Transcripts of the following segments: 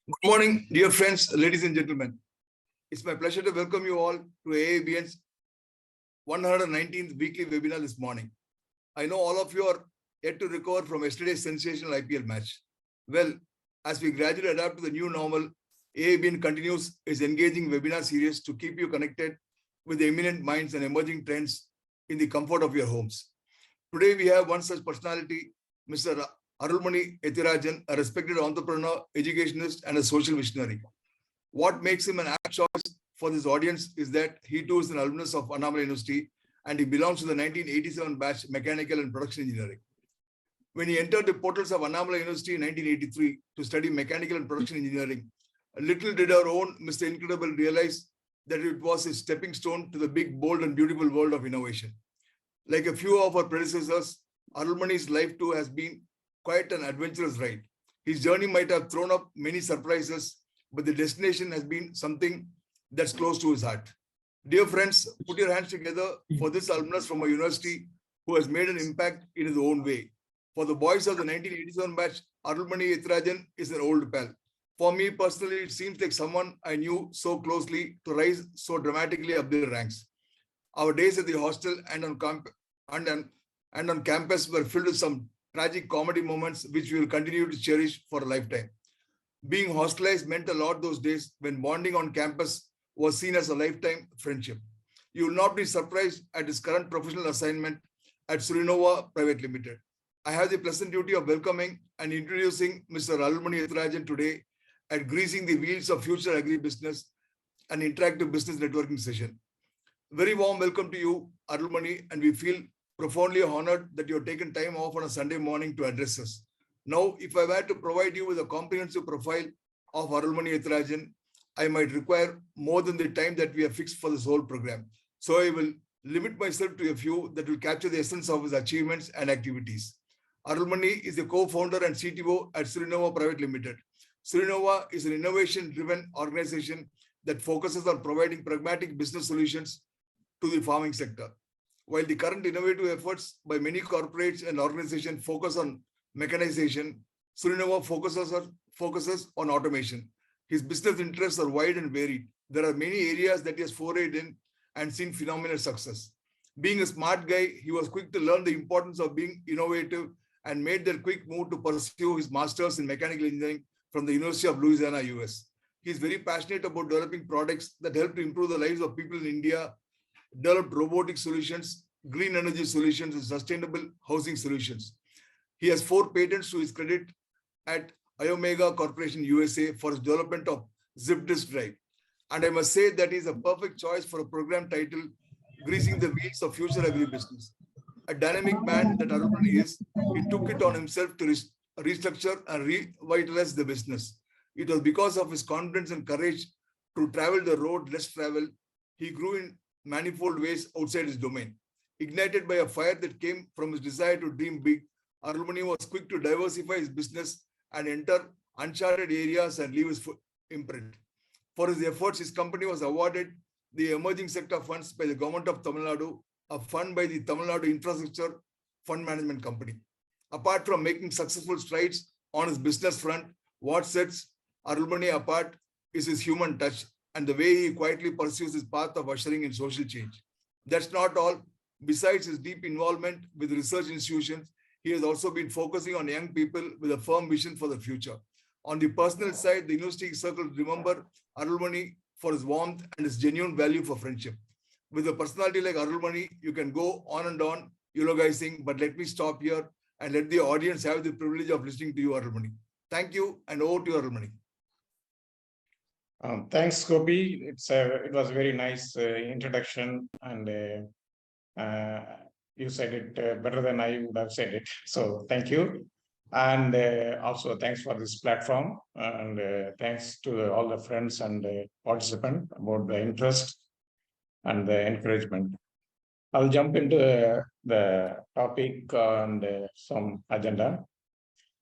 Good morning, dear friends, ladies and gentlemen. It's my pleasure to welcome you all to AABN's 119th weekly webinar this morning. I know all of you are yet to recover from yesterday's sensational IPL match. Well, as we gradually adapt to the new normal, AABN continues its engaging webinar series to keep you connected with the eminent minds and emerging trends in the comfort of your homes. Today, we have one such personality, Mr. Arulmani Ethirajan, a respected entrepreneur, educationist, and a social visionary. What makes him an apt choice for this audience is that he too is an alumnus of Arulmani University and he belongs to the 1987 batch Mechanical and Production Engineering. When he entered the portals of Arulmani University in 1983 to study Mechanical and Production Engineering, little did our own Mr. Incredible realize that it was a stepping stone to the big, bold, and beautiful world of innovation. Like a few of our predecessors, Arulmani's life too has been quite an adventurous ride. His journey might have thrown up many surprises, but the destination has been something that's close to his heart. Dear friends, put your hands together for this alumnus from a university who has made an impact in his own way. For the boys of the 1987 batch, Arulmani Ethirajan is an old pal. For me personally, it seems like someone I knew so closely to rise so dramatically up the ranks. Our days at the hostel and on campus were filled with some tragic comedy moments which we will continue to cherish for a lifetime. Being hostelized meant a lot those days when bonding on campus was seen as a lifetime friendship. You will not be surprised at his current professional assignment at Surinova Private Limited. I have the pleasant duty of welcoming and introducing Mr. Arulmani Ethirajan today at Greasing the Wheels of Future Agri Business, an interactive business networking session. Very warm welcome to you, Arulmani, and we feel profoundly honored that you have taken time off on a Sunday morning to address us. Now, if I were to provide you with a comprehensive profile of Arulmani Ethirajan, I might require more than the time that we have fixed for this whole program. So I will limit myself to a few that will capture the essence of his achievements and activities. Arulmani is the co-founder and CTO at Surinova Private Limited. Surinova is an innovation-driven organization that focuses on providing pragmatic business solutions to the farming sector. While the current innovative efforts by many corporates and organizations focus on mechanization, Surinova focuses on automation. His business interests are wide and varied. There are many areas that he has forayed in and seen phenomenal success. Being a smart guy, he was quick to learn the importance of being innovative and made that quick move to pursue his master's in mechanical engineering from the University of Louisiana, US. He is very passionate about developing products that help to improve the lives of people in India, developed robotic solutions, green energy solutions, and sustainable housing solutions. He has 4 patents to his credit at Iomega Corporation USA for his development of zip disk drive. And I must say that he is a perfect choice for a program titled Greasing the Wheels of Future Agribusiness. A dynamic man that Arulmani is, he took it on himself to restructure and revitalize the business. It was because of his confidence and courage to travel the road less traveled. He grew in manifold ways outside his domain. Ignited by a fire that came from his desire to dream big, Arulmani was quick to diversify his business and enter uncharted areas and leave his imprint. For his efforts, his company was awarded the Emerging Sector Funds by the Government of Tamil Nadu, a fund by the Tamil Nadu Infrastructure Fund Management Company. Apart from making successful strides on his business front, what sets Arulmani apart is his human touch and the way he quietly pursues his path of ushering in social change. That's not all. Besides his deep involvement with research institutions, he has also been focusing on young people with a firm vision for the future. On the personal side, the university circle remember Arulmani for his warmth and his genuine value for friendship. With a personality like Arulmani, you can go on and on eulogizing, but let me stop here and let the audience have the privilege of listening to you, Arulmani. Thank you, and over to you, Arulmani. Thanks, Gopi. It was a very nice introduction, and you said it better than I would have said it. So thank you. And also thanks for this platform, and thanks to all the friends and participants about the interest and the encouragement. I'll jump into the topic and some agenda.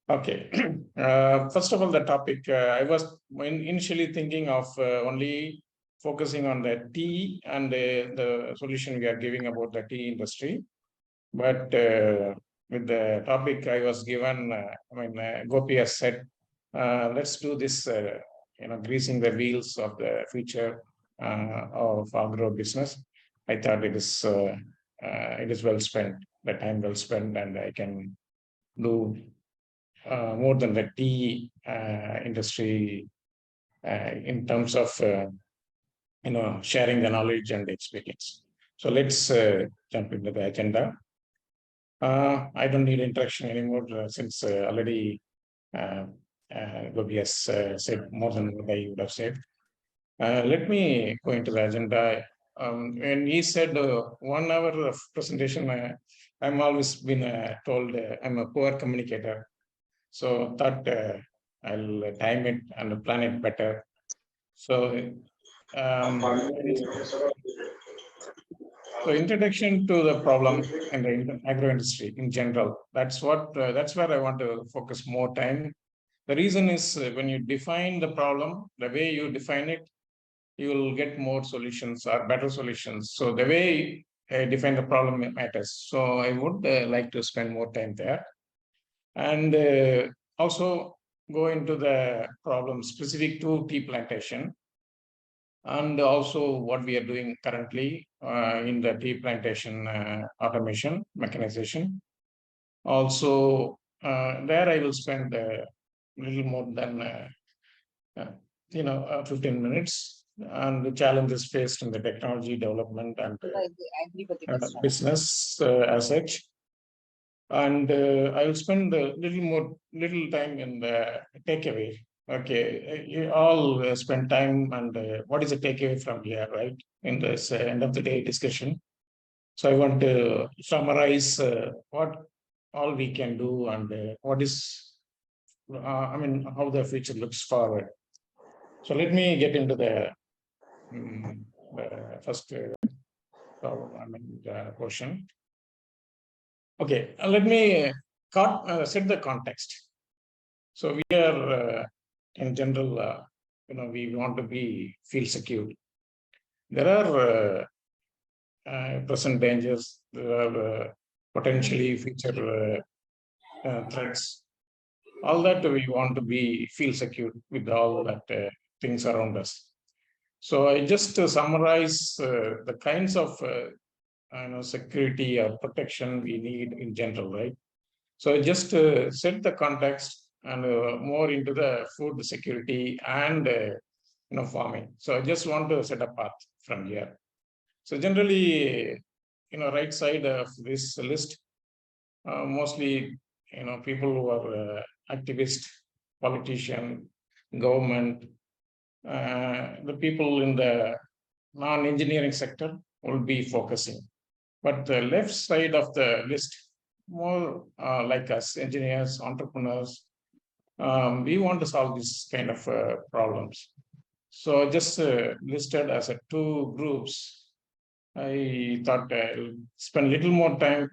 Okay. First of all, the topic, I was initially thinking of only focusing on the tea and the solution we are giving about the tea industry. But with the topic I was given, Gopi has said, let's do this greasing the wheels of the future of agro business. I thought it is well spent, the time well spent, and I can do more than the tea industry in terms of sharing the knowledge and experience. So let's jump into the agenda. I don't need introduction anymore since already Gobi has said more than what I would have said. Let me go into the agenda. When he said 1 hour of presentation, I'm always been told I'm a poor communicator. So thought I'll time it and plan it better. So, so introduction to the problem in the agro industry in general. That's where I want to focus more time. The reason is when you define the problem, the way you define it, you will get more solutions or better solutions. So the way I define the problem matters. So I would like to spend more time there, and also go into the problem specific to tea plantation, and also what we are doing currently in the tea plantation automation, mechanization. Also, there I will spend a little more than 15 minutes, and the challenges faced in the technology development and business as such. And I will spend a little time in the takeaway. Okay, you all spend time, and what is the takeaway from here, right? In this end of the day discussion. So I want to summarize what all we can do, and what is, how the future looks forward. So let me get into the first portion. Okay, let me set the context. So we are in general, we want to feel secure. There are present dangers. There are potentially future threats. All that we want to feel secure with all that things around us. So I just summarize the kinds of security or protection we need in general, right? So just set the context and more into the food security and farming. So I just want to set a path from here. So generally, right side of this list, mostly people who are activists, politician, government, the people in the non-engineering sector will be focusing. But the left side of the list, more like us, engineers, entrepreneurs, we want to solve this kind of problems. So just listed as a 2 groups. I thought I'll spend a little more time,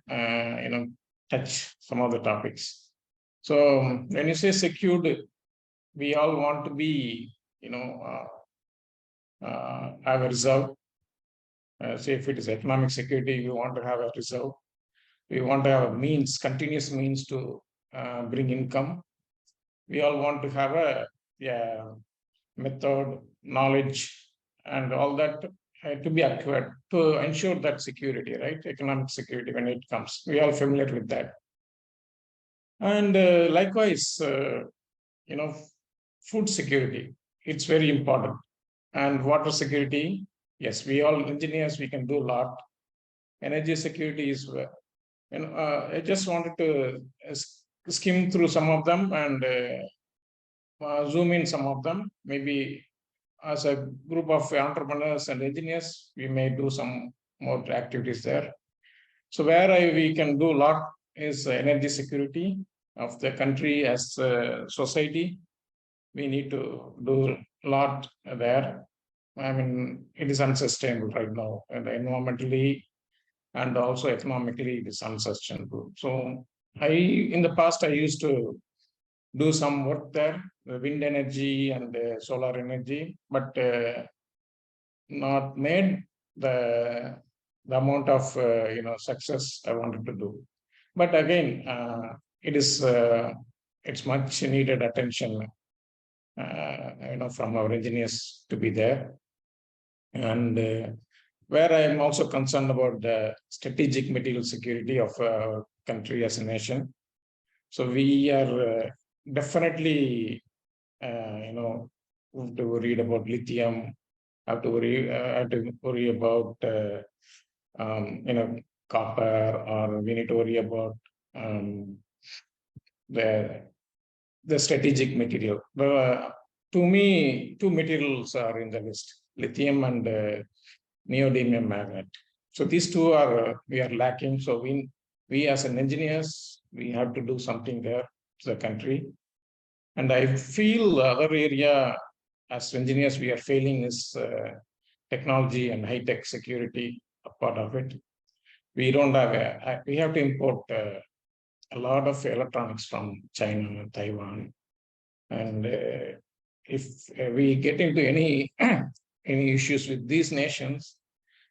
touch some of the topics. So when you say secured, we all want to be, have a reserve. Say if it is economic security, we want to have a reserve. We want to have a continuous means to bring income. We all want to have a method, knowledge, and all that to be acquired to ensure that security, right? Economic security when it comes. We are familiar with that. And likewise, food security, it's very important. And water security, yes, we all engineers, we can do a lot. Energy security is, I just wanted to skim through some of them and zoom in some of them. Maybe as a group of entrepreneurs and engineers, we may do some more activities there. So where we can do a lot is energy security of the country as a society. We need to do a lot there. I mean, it is unsustainable right now, and environmentally and also economically, it is unsustainable. So in the past, I used to do some work there, the wind energy and solar energy, but not made the amount of success I wanted to do. But again, it's much needed attention from our engineers to be there. And where I am also concerned about the strategic material security of our country as a nation. So we are definitely, have to read about lithium, have to worry about, copper, or we need to worry about the strategic material. To me, two materials are in the list: lithium and neodymium magnet. So these two are we are lacking. So we as an engineers, we have to do something there to the country. And I feel the other area as engineers we are failing is technology and high tech security, a part of it. We don't have we have to import a lot of electronics from China, Taiwan, and if we get into any any issues with these nations,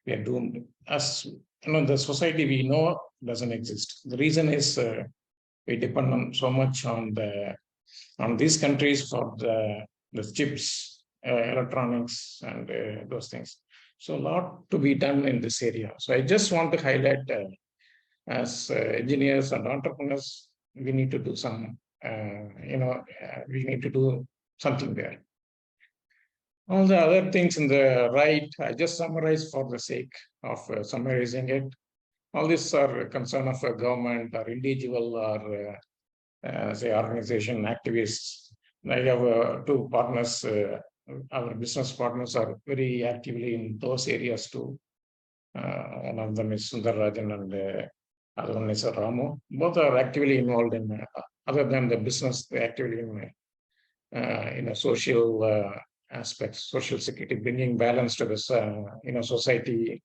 we are doomed. As the society we know doesn't exist. The reason is we depend on so much on these countries for the chips, electronics, and those things. So a lot to be done in this area. So I just want to highlight, as engineers and entrepreneurs, we need to do some, we need to do something there. All the other things in the right, I just summarize for the sake of summarizing it. All these are concern of a government or individual or say organization activists. I have two partners. Our business partners are very actively in those areas too. One of them is Sundarajan and other one is Ramu. Both are actively involved in, other than the business, they're actively in a social aspects, social security, bringing balance to this, society,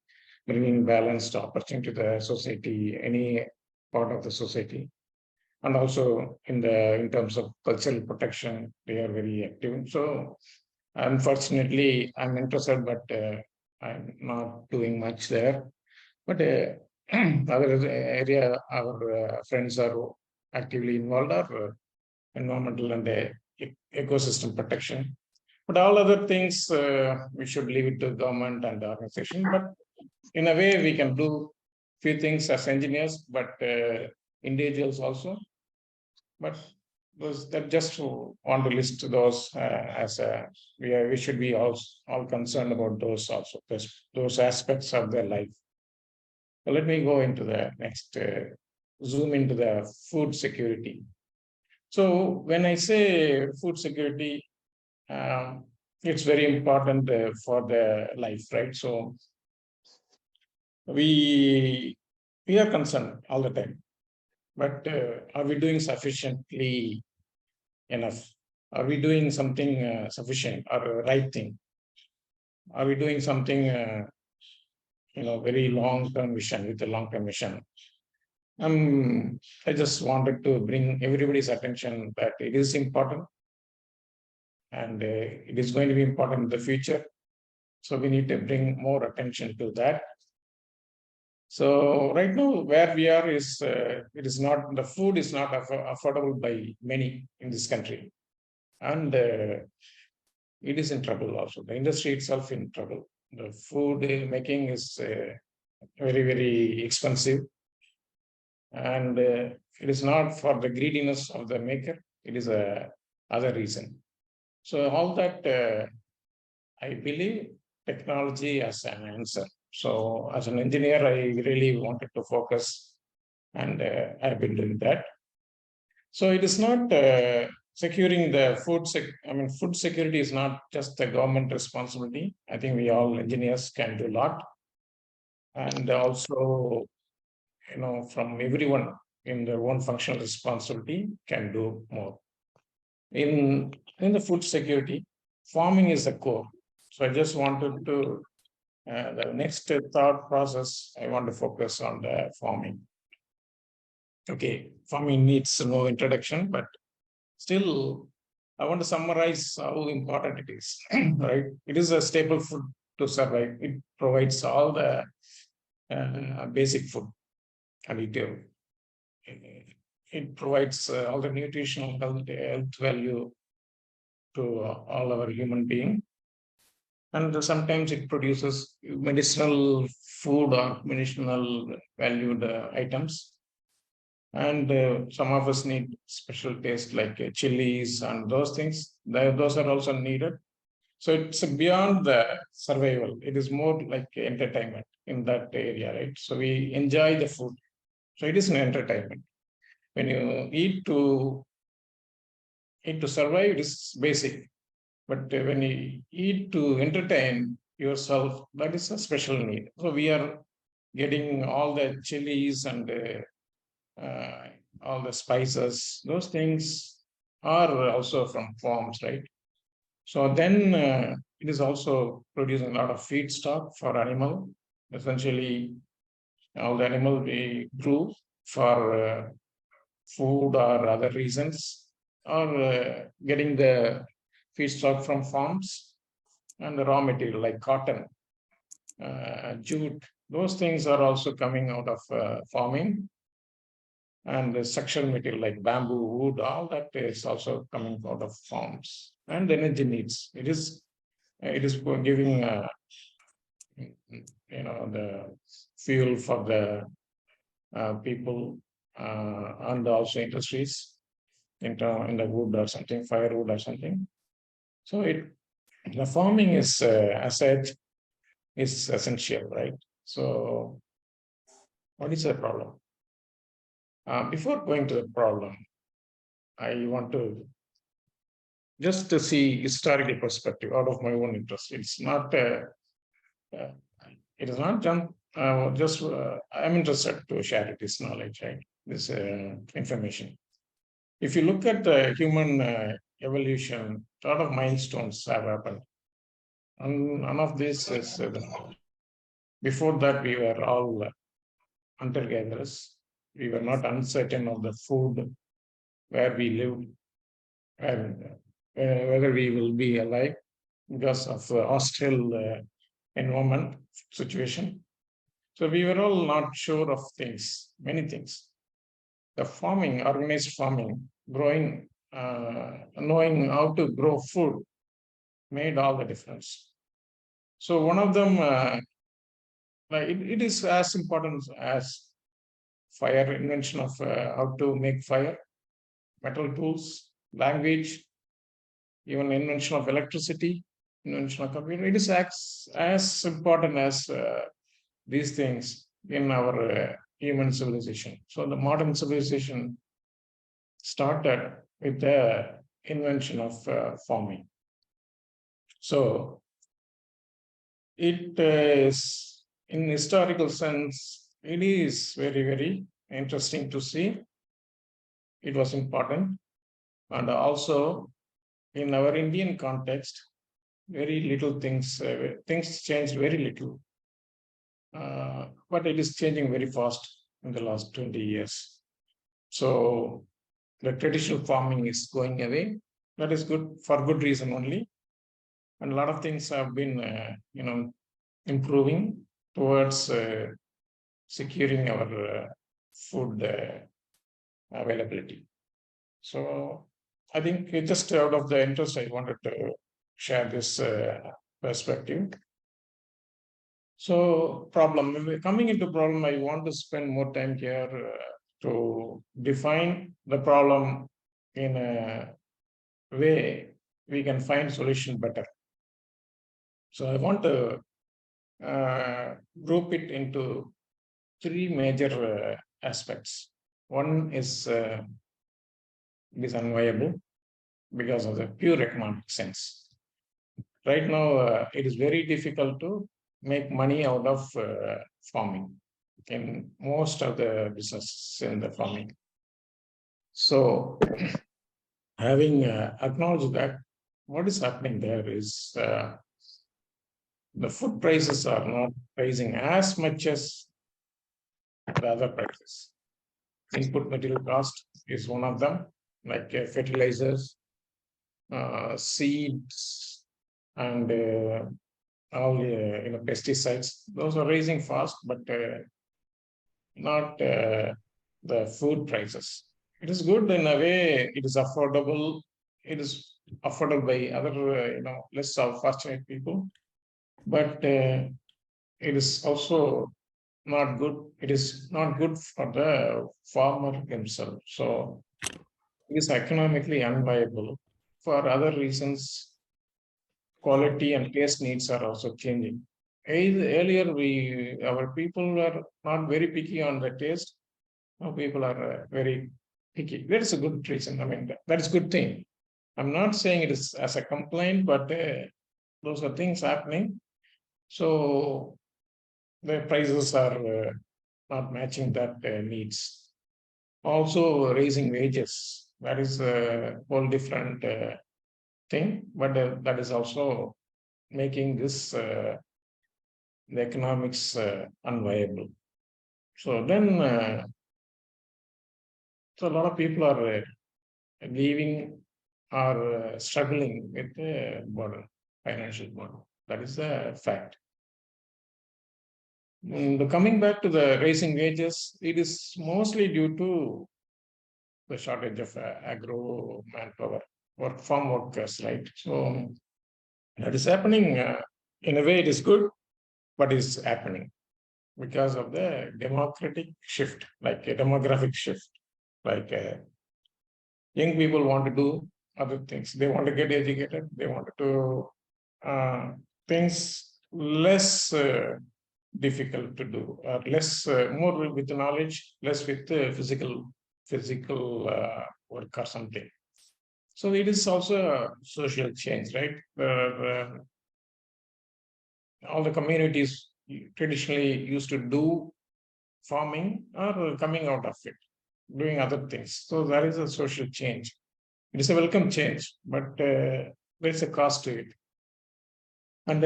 bringing balance to opportunity to the society, any part of the society. And also in terms of cultural protection, they are very active. So unfortunately, I'm interested, but I'm not doing much there. But other area, our friends are actively involved are environmental and ecosystem protection. But all other things, we should leave it to government and the organization. But in a way, we can do few things as engineers, but individuals also. But that just want to list those as we should be all concerned about those also, those aspects of their life. So let me go into the next, zoom into the food security. So when I say food security, it's very important for the life, right? So we are concerned all the time, but are we doing sufficiently enough? Are we doing something sufficient or right thing? Are we doing something, very long-term vision with a long-term vision? I just wanted to bring everybody's attention that it is important, and it is going to be important in the future. So we need to bring more attention to that. So right now, where we are is it is not, the food is not affordable by many in this country, and it is in trouble also. The industry itself in trouble. The food making is very, very expensive, and it is not for the greediness of the maker. It is a other reason. So all that I believe technology as an answer. So as an engineer, I really wanted to focus, and I've been doing that. So it is not securing the food. Food security is not just the government responsibility. I think we all engineers can do a lot, and also, from everyone in their own functional responsibility can do more. In the food security, farming is the core. So I just wanted to, the next thought process, I want to focus on the farming. Okay, farming needs no introduction, but still, I want to summarize how important it is, right? It is a staple food to survive. It provides all the basic food, and it provides all the nutritional health value to all our human being. And sometimes it produces medicinal food or medicinal valued items. And some of us need special taste like chilies and those things. Those are also needed. So it's beyond the survival. It is more like entertainment in that area, right? So we enjoy the food. So it is an entertainment. When you eat to survive, it is basic. But when you eat to entertain yourself, that is a special need. So we are getting all the chilies and all the spices. Those things are also from farms, right? So then it is also producing a lot of feedstock for animal. Essentially, all the animal we grew for food or other reasons, or getting the feedstock from farms and the raw material like cotton, jute. Those things are also coming out of farming, and the structural material like bamboo, wood, all that is also coming out of farms. And the energy needs. It is giving the fuel for the people and also industries in the wood or something, firewood or something. So the farming is as such is essential, right? So what is the problem? Before going to the problem, I want to just to see historical perspective out of my own interest. It's not it is not just I'm interested to share this knowledge, right? This information. If you look at the human evolution, a lot of milestones have happened. And none of this is before that we were all hunter-gatherers. We were not uncertain of the food, where we lived, and whether we will be alive because of hostile environment situation. So we were all not sure of things, many things. The farming, organized farming, growing, knowing how to grow food made all the difference. So one of them, it is as important as fire, invention of how to make fire, metal tools, language, even invention of electricity, invention of computer. It is as important as these things in our human civilization. So the modern civilization started with the invention of farming. So it is, in historical sense, it is very, very interesting to see. It was important. And also in our Indian context, very little things changed very little. But it is changing very fast in the last 20 years. So the traditional farming is going away. That is good for good reason only. And a lot of things have been, improving towards securing our food availability. So I think just out of the interest, I wanted to share this perspective. So coming into problem, I want to spend more time here to define the problem in a way we can find solution better. So I want to group it into three major aspects. One is it is unviable because of the pure economic sense. Right now, it is very difficult to make money out of farming in most of the business in the farming. So having acknowledged that, what is happening there is the food prices are not rising as much as the other prices. Input material cost is one of them, like fertilizers, seeds, and all pesticides. Those are rising fast, but not the food prices. It is good in a way. It is affordable. It is afforded by other, less fortunate people. But it is also not good. It is not good for the farmer himself. So it is economically unviable. For other reasons, quality and taste needs are also changing. Earlier, our people were not very picky on the taste. Now people are very picky. That is a good reason. I mean, that is a good thing. I'm not saying it is as a complaint, but those are things happening. So the prices are not matching that needs. Also, raising wages. That is a whole different thing, but that is also making this the economics unviable. So then, so a lot of people are leaving or struggling with the burden, financial burden. That is a fact. Coming back to the raising wages, it is mostly due to the shortage of agro manpower, farm workers, right? So that is happening. In a way, it is good, but it's happening because of the democratic shift, like a demographic shift. Like young people want to do other things. They want to get educated. They want to do things less difficult to do, or less more with knowledge, less with physical work or something. So it is also a social change, right? All the communities traditionally used to do farming are coming out of it, doing other things. So that is a social change. It is a welcome change, but there's a cost to it. And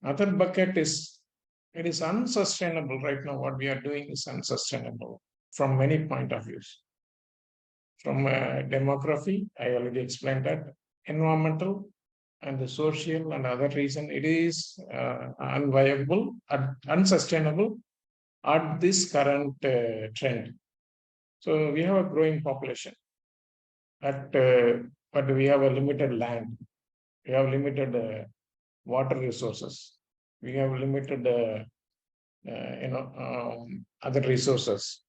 other bucket is, it is unsustainable right now. What we are doing is unsustainable from many point of views. From demography, I already explained that, environmental and the social and other reason, it is unviable, unsustainable at this current trend. So we have a growing population, but we have a limited land. We have limited water resources. We have limited, other resources,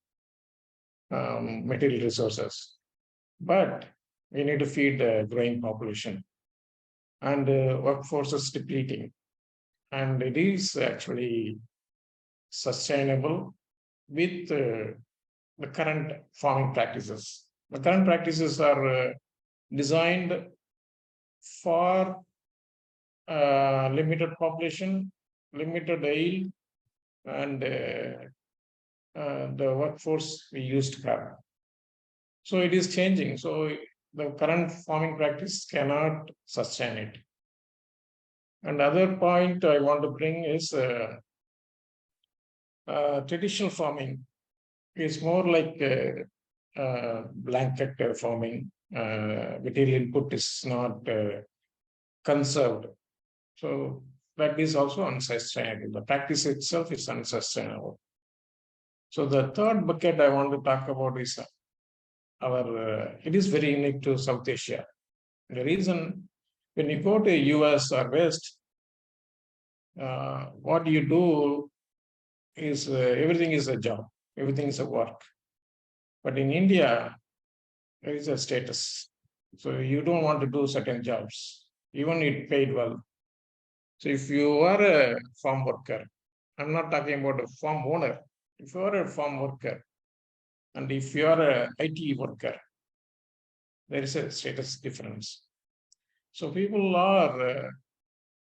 material resources. But we need to feed the growing population, and workforce is depleting. And it is actually sustainable with the current farming practices. The current practices are designed for limited population, limited yield, and the workforce we used to have. So it is changing. So the current farming practice cannot sustain it. And other point I want to bring is traditional farming is more like blanket farming. Material input is not conserved. So that is also unsustainable. The practice itself is unsustainable. So the third bucket I want to talk about is it is very unique to South Asia. The reason, when you go to US or West, what you do is everything is a job, everything is a work. But in India, there is a status. So you don't want to do certain jobs, even it paid well. So if you are a farm worker, I'm not talking about a farm owner. If you are a farm worker, and if you are a IT worker, there is a status difference. So people are,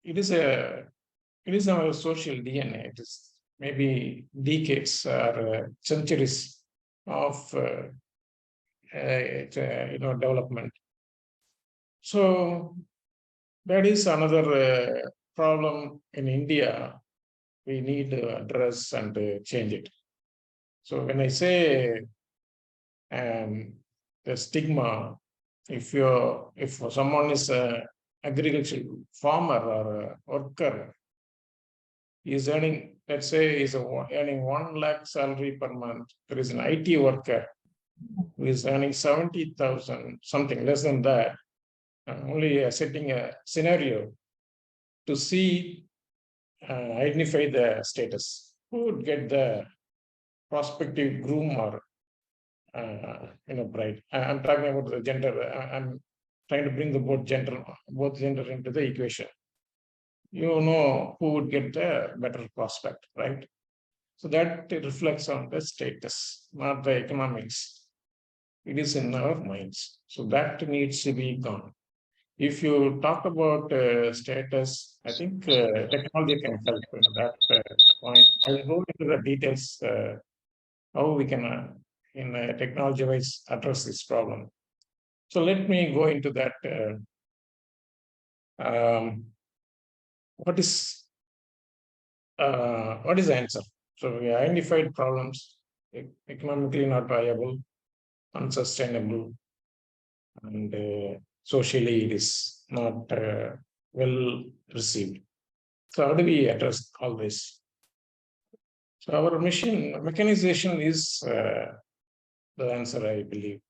it is our social DNA. It is maybe decades or centuries of development. So that is another problem in India. We need to address and change it. So when I say the stigma, if someone is an agricultural farmer or a worker, he is earning, let's say, is earning 1 lakh salary per month. There is an IT worker who is earning 70,000, something less than that. only setting a scenario to see, identify the status. Who would get the prospective groom or bride? I'm talking about the gender. I'm trying to bring the both gender into the equation. You know who would get the better prospect, right? So that reflects on the status, not the economics. It is in our minds. So that needs to be gone. If you talk about status, I think technology can help in that point. I'll go into the details how we can, in technology-wise, address this problem. So let me go into that. What is the answer? So we identified problems, economically not viable, unsustainable, and socially it is not well received. So how do we address all this? So our mechanization is the answer, I believe,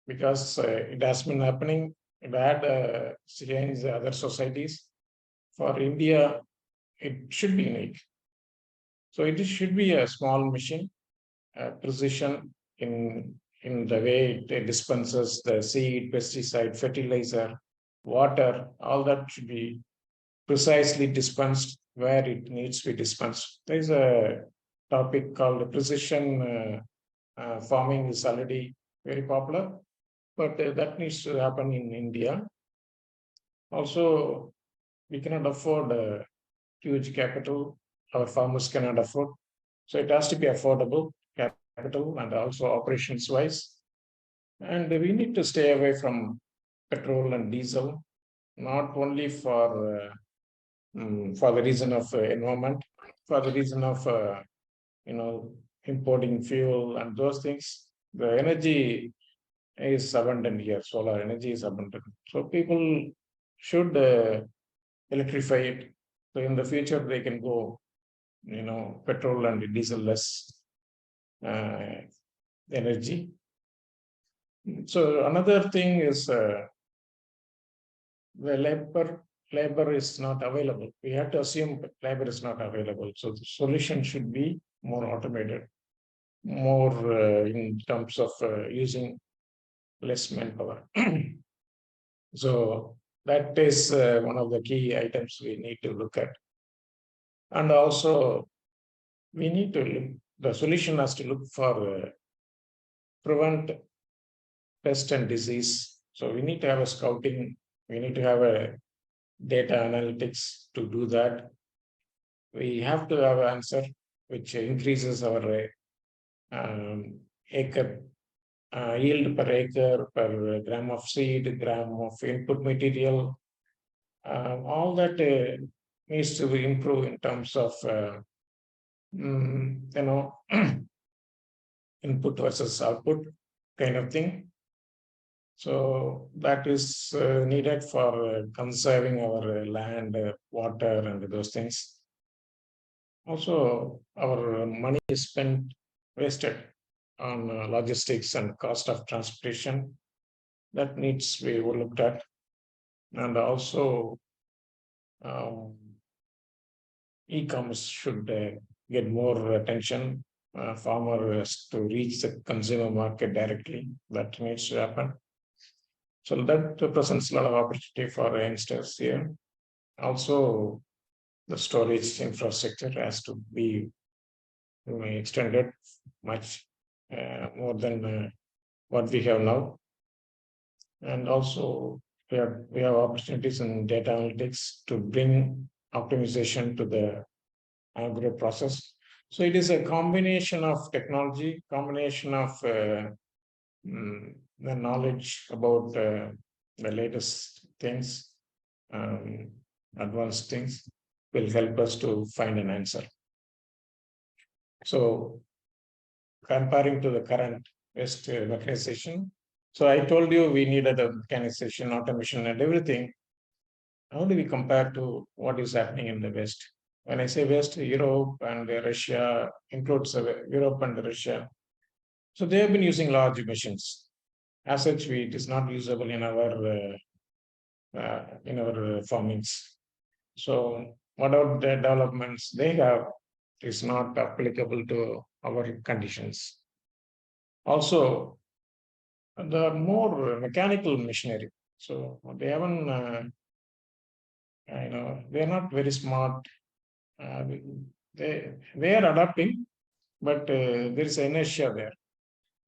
because it has been happening. It had changed other societies. For India, it should be unique. So it should be a small machine, precision in the way it dispenses the seed, pesticide, fertilizer, water, all that should be precisely dispensed where it needs to be dispensed. There is a topic called precision farming is already very popular, but that needs to happen in India. Also, we cannot afford a huge capital. Our farmers cannot afford. So it has to be affordable capital and also operations wise. And we need to stay away from petrol and diesel, not only for the reason of environment, for the reason of importing fuel and those things. The energy is abundant here. Solar energy is abundant, so people should electrify it. So in the future they can go, petrol and diesel less energy. So another thing is the labor is not available. We have to assume labor is not available. So the solution should be more automated, more in terms of using less manpower. So that is one of the key items we need to look at. And also, we need to look, the solution has to look for prevent pest and disease. So we need to have a scouting, we need to have a data analytics to do that. We have to have an answer which increases our acre yield per acre, per gram of seed, gram of input material. All that needs to improve in terms of input versus output kind of thing. So that is needed for conserving our land, water, and those things. Also, our money is spent wasted on logistics and cost of transportation. That needs to be looked at. And also, e-commerce should get more attention. Farmers to reach the consumer market directly. That needs to happen. So that presents a lot of opportunity for youngsters here. Also, the storage infrastructure has to be extended much more than what we have now. And also, we have opportunities in data analytics to bring optimization to the agro process. So it is a combination of technology, combination of the knowledge about the latest things, advanced things will help us to find an answer. So comparing to the current waste mechanization, so I told you we needed a mechanization, automation, and everything. How do we compare to what is happening in the West? When I say West, Europe and Russia includes Europe and Russia. So they have been using large machines. As such, it is not usable in our in our farmings. So whatever the developments they have is not applicable to our conditions. Also, the more mechanical machinery. So they haven't, they're not very smart. Uh, they are adapting, but there is inertia there.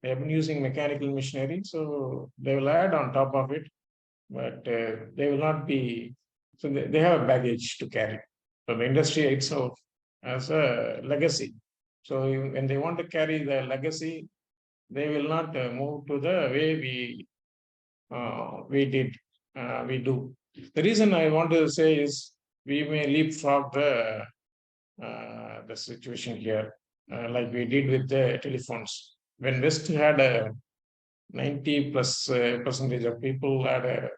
They have been using mechanical machinery, so they will add on top of it, but they will not be. So they have a baggage to carry. So the industry itself has a legacy. So when they want to carry the legacy, they will not move to the way we do. The reason I want to say is we may leapfrog the situation here, like we did with the telephones. When West had a 90 plus percentage of people had a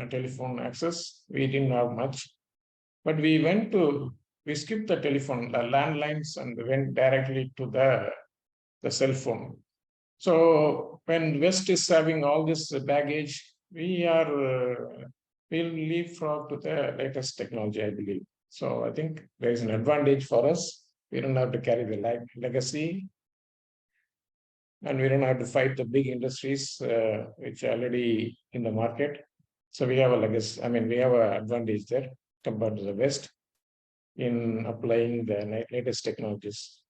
telephone access, we didn't have much, but we skipped the telephone, the landlines, and went directly to the cell phone. So when West is having all this baggage, we'll leapfrog to the latest technology, I believe. So I think there is an advantage for us. We don't have to carry the legacy, and we don't have to fight the big industries which are already in the market. So we have a legacy. I mean, we have an advantage there compared to the West in applying the latest technologies.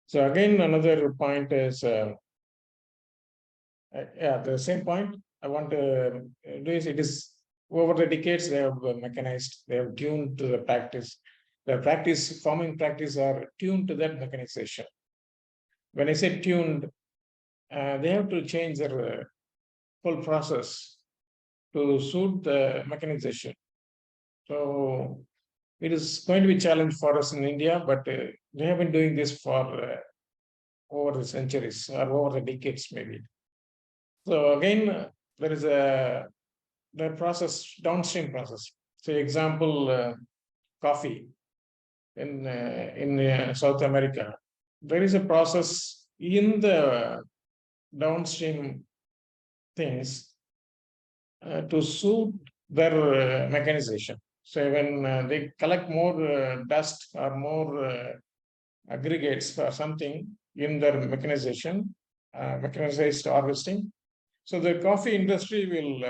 So again, another point is, the same point I want to do is, it is over the decades they have mechanized, they have tuned to the practice. The farming practice are tuned to that mechanization. When I say tuned, they have to change their whole process to suit the mechanization. So it is going to be a challenge for us in India, but they have been doing this for over the centuries or over the decades, maybe. So again, there is the process, downstream process. So example, coffee in South America. There is a process in the downstream things to suit their mechanization. So when they collect more dust or more aggregates or something in their mechanization, mechanized harvesting, so the coffee industry will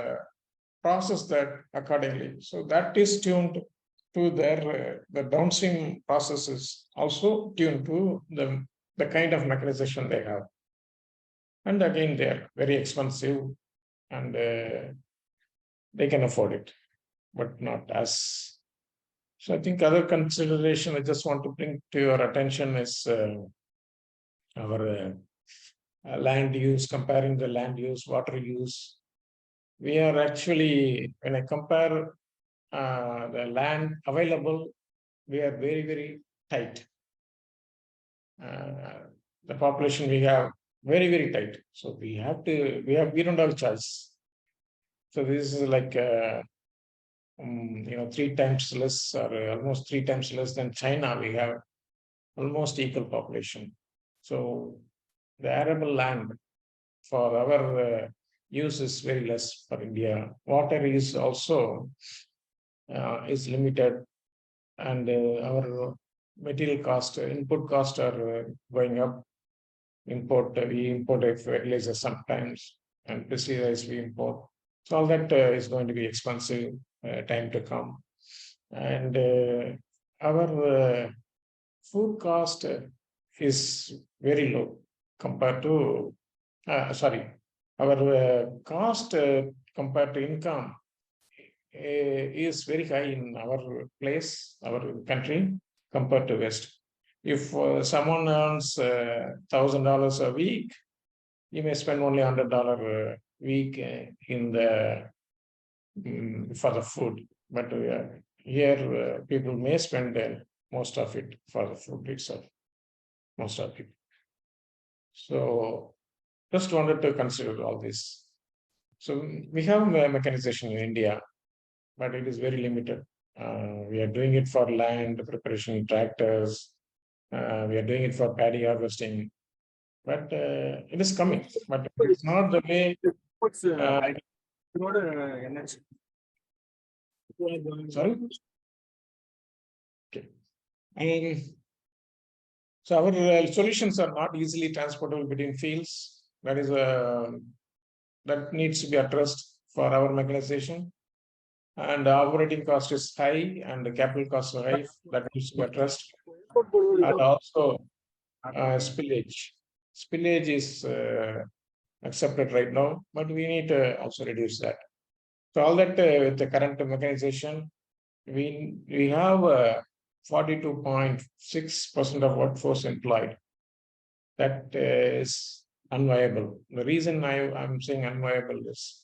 process that accordingly. So that is tuned to their the downstream processes, also tuned to the kind of mechanization they have. And again, they're very expensive, and they can afford it, but not as. So I think other consideration I just want to bring to your attention is our land use, comparing the land use, water use. We are actually, when I compare the land available, we are very, very tight. The population we have very, very tight. So we don't have a choice. So this is like 3 times less, or almost 3 times less than China. We have almost equal population. So the arable land for our use is very less for India. Water is also is limited, and our material cost, input cost are going up. We import fertilizer sometimes, and pesticides we import. So all that is going to be expensive time to come. And our food cost is very low compared to, our cost compared to income is very high in our place, our country, compared to West. If someone earns $1,000 a week, he may spend only $100 a week for the food. But here, people may spend most of it for the food itself. Most of it. So just wanted to consider all this. So we have mechanization in India, but it is very limited. We are doing it for land preparation, tractors. We are doing it for paddy harvesting, but it is coming. But it's not the way Sorry. Okay. So our solutions are not easily transportable between fields. That is that needs to be addressed for our mechanization. And the operating cost is high and the capital cost is high. That needs to be addressed. And also spillage. Spillage is accepted right now, but we need to also reduce that. So all that with the current mechanization, we have 42.6% of workforce employed. That is unviable. The reason I'm saying unviable is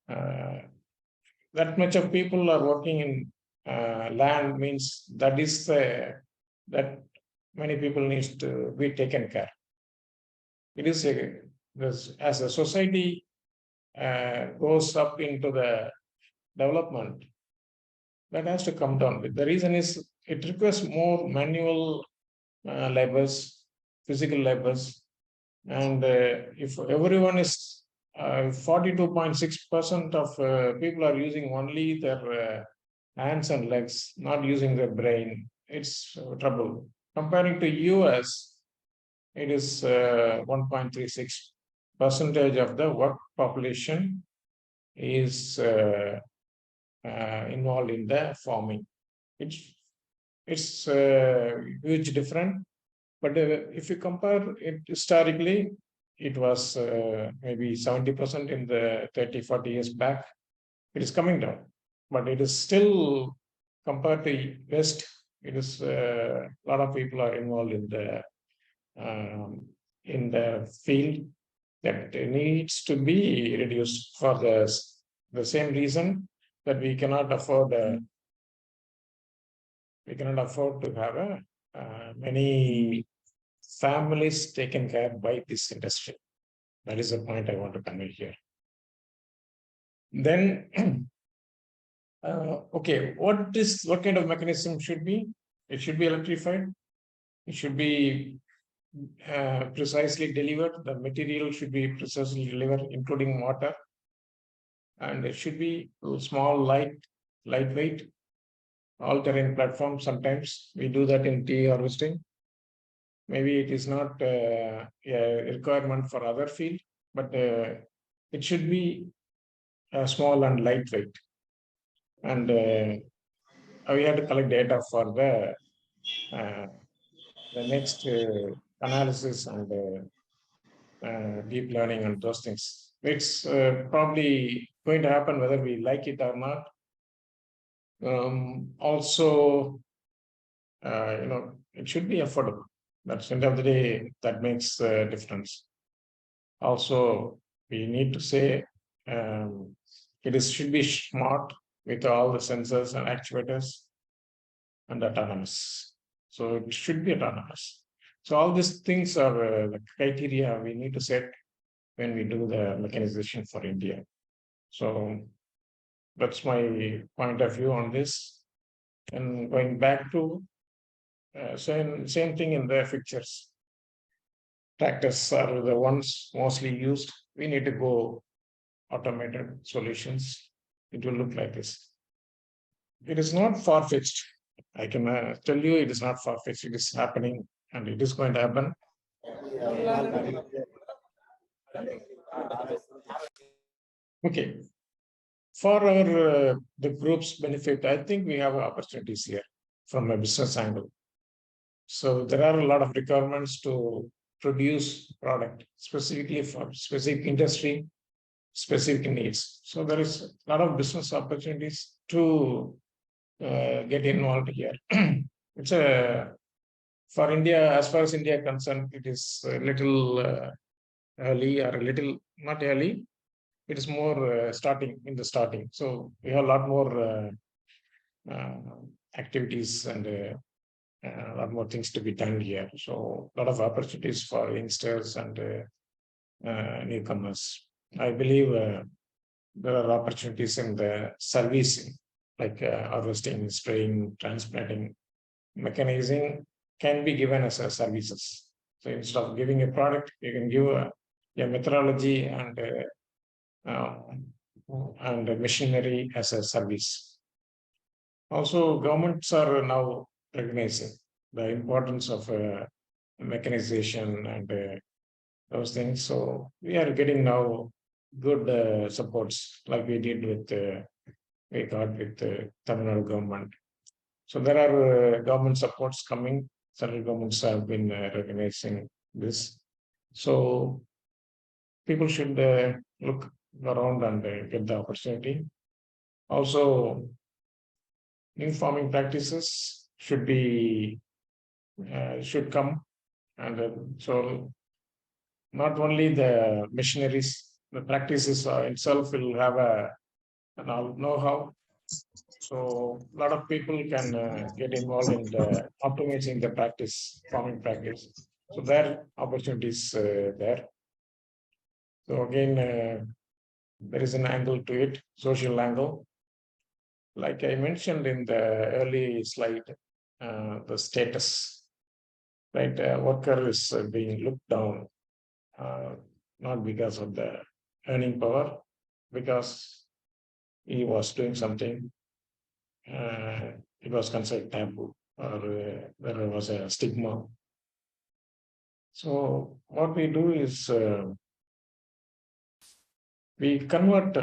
that much of people are working in land means that is that many people needs to be taken care. It is as a society goes up into the development, that has to come down. The reason is it requires more manual labors, physical labors, and if everyone is 42.6% of people are using only their hands and legs, not using their brain, it's trouble. Comparing to US, it is 1.36% of the work population is involved in the farming. It's huge difference. But if you compare it historically, it was maybe 70% in the 30, 40 years back. It is coming down, but it is still compared to West, it is a lot of people are involved in the field that needs to be reduced for the same reason that we cannot afford to have many families taken care by this industry. That is the point I want to convey here. Then, okay, what kind of mechanism should be? It should be electrified. It should be precisely delivered. The material should be precisely delivered, including water. And it should be small, lightweight, all-terrain platform. Sometimes we do that in tea harvesting. Maybe it is not a requirement for other field, but it should be small and lightweight. And we had to collect data for the next analysis and deep learning and those things. It's probably going to happen whether we like it or not. Also, it should be affordable. That's the end of the day, that makes a difference. Also, we need to say should be smart with all the sensors and actuators and autonomous. So it should be autonomous. So all these things are the criteria we need to set when we do the mechanization for India. So that's my point of view on this. And going back to same thing in the fixtures. Tractors are the ones mostly used. We need to go automated solutions. It will look like this. It is not far-fetched. I can tell you it is not far-fetched. It is happening and it is going to happen. Okay. For our the group's benefit, I think we have opportunities here from a business angle. So there are a lot of requirements to produce product specifically for specific industry, specific needs. So there is a lot of business opportunities to get involved here. It's for India, as far as India concerned, it is a little early or a little not early. It is more starting. So we have a lot more activities and a lot more things to be done here. So a lot of opportunities for youngsters and newcomers. I believe there are opportunities in the servicing, like harvesting, spraying, transplanting, mechanizing can be given as a services. So instead of giving a product, you can give a methodology and and machinery as a service. Also, governments are now recognizing the importance of mechanization and those things. So we are getting now good supports like we did with we got with the Tamil Nadu government. So there are government supports coming. Central governments have been recognizing this. So people should look around and get the opportunity. Also, new farming practices should come, and so not only the machineries, the practices itself will have a know-how. So a lot of people can get involved in the optimizing the practice, farming practice. So there are opportunities there. So again, there is an angle to it, social angle. Like I mentioned in the early slide, the status, right? Worker is being looked down, not because of the earning power, because he was doing something, it was considered taboo, or there was a stigma. So what we do is we convert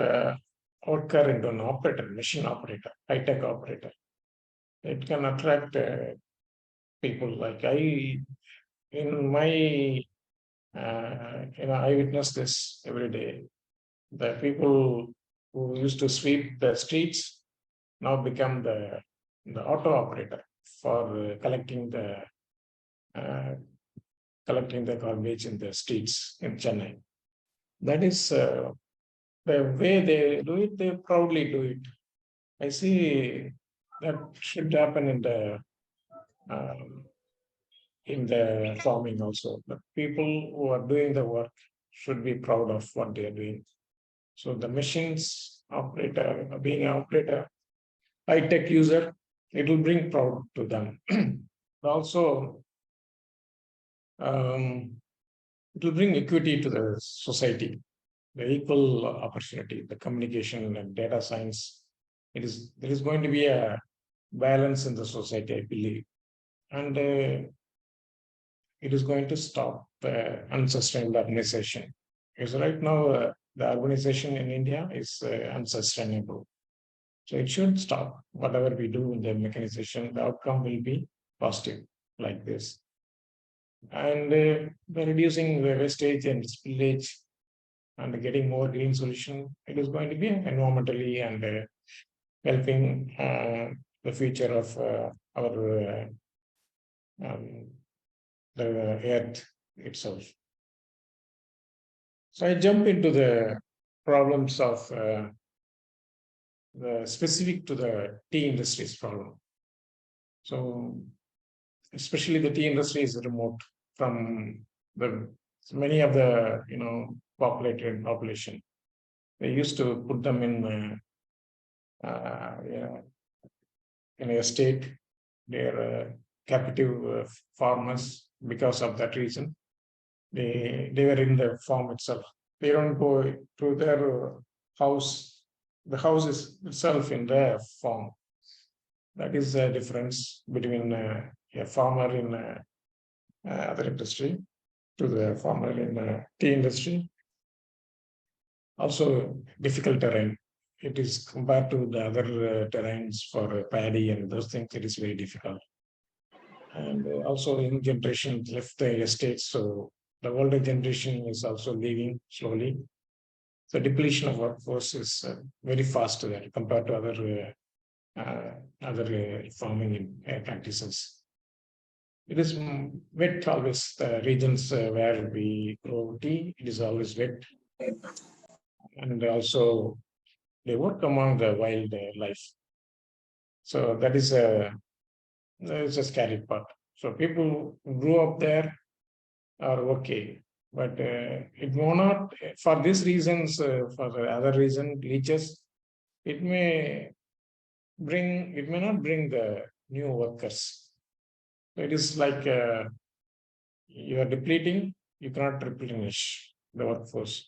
worker into an operator, machine operator, high-tech operator. It can attract people. Like in my, I witness this every day. The people who used to sweep the streets now become the auto operator for uh, collecting the garbage in the streets in Chennai. That is the way they do it. They proudly do it. I see that should happen um, in the farming also. The people who are doing the work should be proud of what they are doing. So the machines operator, being an operator, high-tech user, it will bring proud to them. Also, it will bring equity to the society, the equal opportunity, the communication and data science. There is going to be a balance in the society, I believe, and it is going to stop unsustainable urbanization. Because right now, the urbanization in India is unsustainable. So it should stop. Whatever we do in the mechanization, the outcome will be positive like this. And by reducing the wastage and spillage and getting more green solution, it is going to be environmentally and helping the future of our the earth itself. So I jump into the problems of the specific to the tea industry's problem. So especially the tea industry is remote from the many of the populated population. They used to put them in a state. They're captive farmers because of that reason. They were in the farm itself. They don't go to their house. The house is itself in their farm. That is the difference between a farmer in other industry to the farmer in tea industry. Also, difficult terrain. It is compared to the other terrains for paddy and those things. It is very difficult. And also, young generation left the estates, so the older generation is also leaving slowly. So depletion of workforce is very fast there compared to other farming practices. It is wet always. The regions where we grow tea, it is always wet, and also they work among the wild life. So that is a scary part. So people who grew up there are okay, but it will not. For these reasons, for the other reason, leeches, it may not bring the new workers. So it is like you are depleting, you cannot replenish the workforce.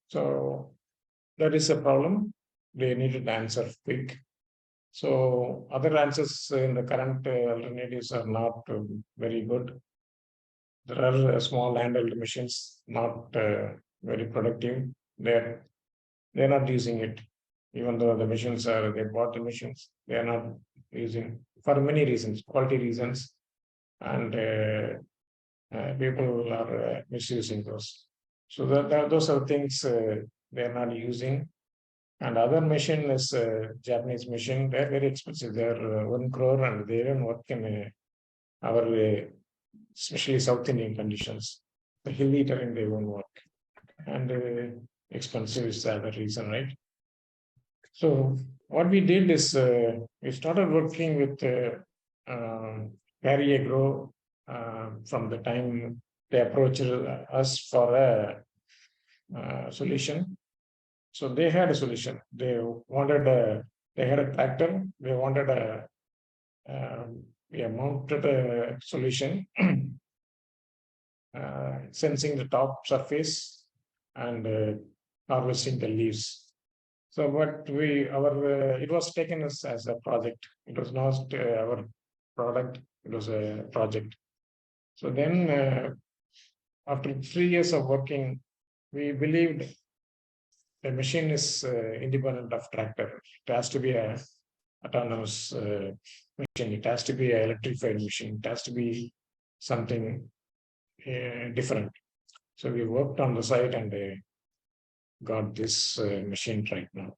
So that is a problem. They needed an answer quick. So other answers in the current alternatives are not very good. There are small handheld machines, not very productive. They're not using it, even though the machines are, they bought the machines, they are not using for many reasons, quality reasons, and people are misusing those. So those are things they are not using. And other machine is Japanese machine. They're very expensive. They're 1 crore, and they don't work in our especially South Indian conditions. The hilly terrain they won't work, and expensive is the other reason, right? So what we did is we started working with Carry Agro from the time they approached us for a solution. So they had a solution. They had a tractor. They wanted we mounted a solution sensing the top surface and harvesting the leaves. So, but it was taken as a project. It was not our product. It was a project. So then, after 3 years of working, we believed the machine is independent of tractor. It has to be a autonomous machine. It has to be an electrified machine. It has to be something different. So we worked on the site and got this machine right now.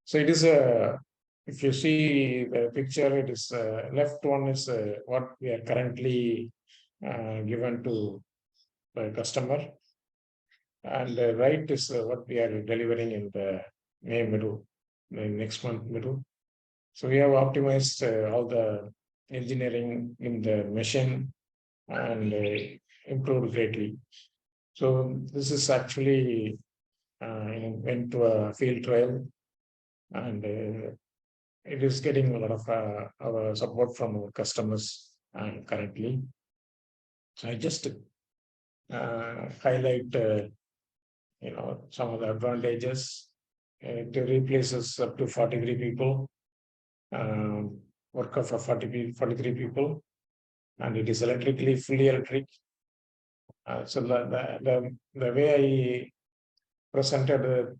So it is if you see the picture, it is left one is what we are currently given to the customer, and right is what we are delivering in the May middle, next month middle. So we have optimized all the engineering in the machine and improved greatly. So this is actually went to a field trial, and it is getting a lot of our support from our customers currently. So I just highlight some of the advantages. It replaces up to 43 people, work of 43 people, and it is fully electric. So the way I presented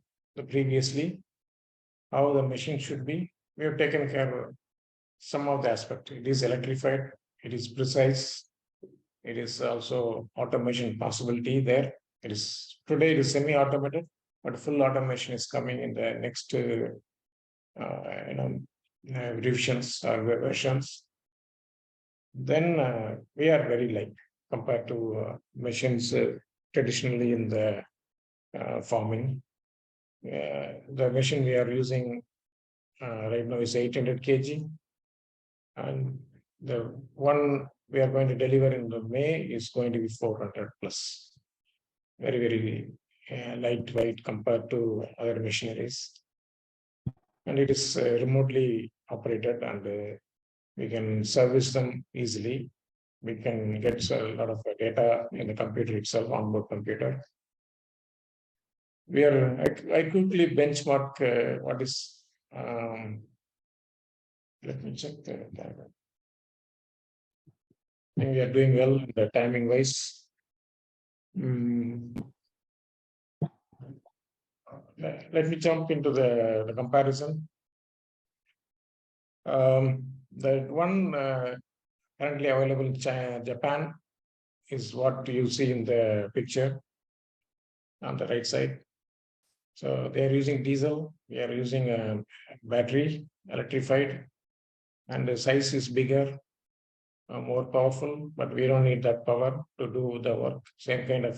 previously, how the machine should be, we have taken care of some of the aspect. It is electrified, it is precise, it is also automation possibility there. Today it is semi-automated, but full automation is coming in the next revisions or versions. Then we are very light compared to machines traditionally in the farming. The machine we are using right now is 800 kg, and the one we are going to deliver in the May is going to be 400 plus. Very, very lightweight compared to other machineries. And it is remotely operated, and we can service them easily. We can get a lot of data in the computer itself, onboard computer. I quickly benchmark what is, let me check the diagram. I think we are doing well in the timing wise. Let me jump into the comparison. The one currently available in Japan is what you see in the picture on the right side. So they are using diesel. We are using a battery, electrified, and the size is bigger, more powerful, but we don't need that power to do the work.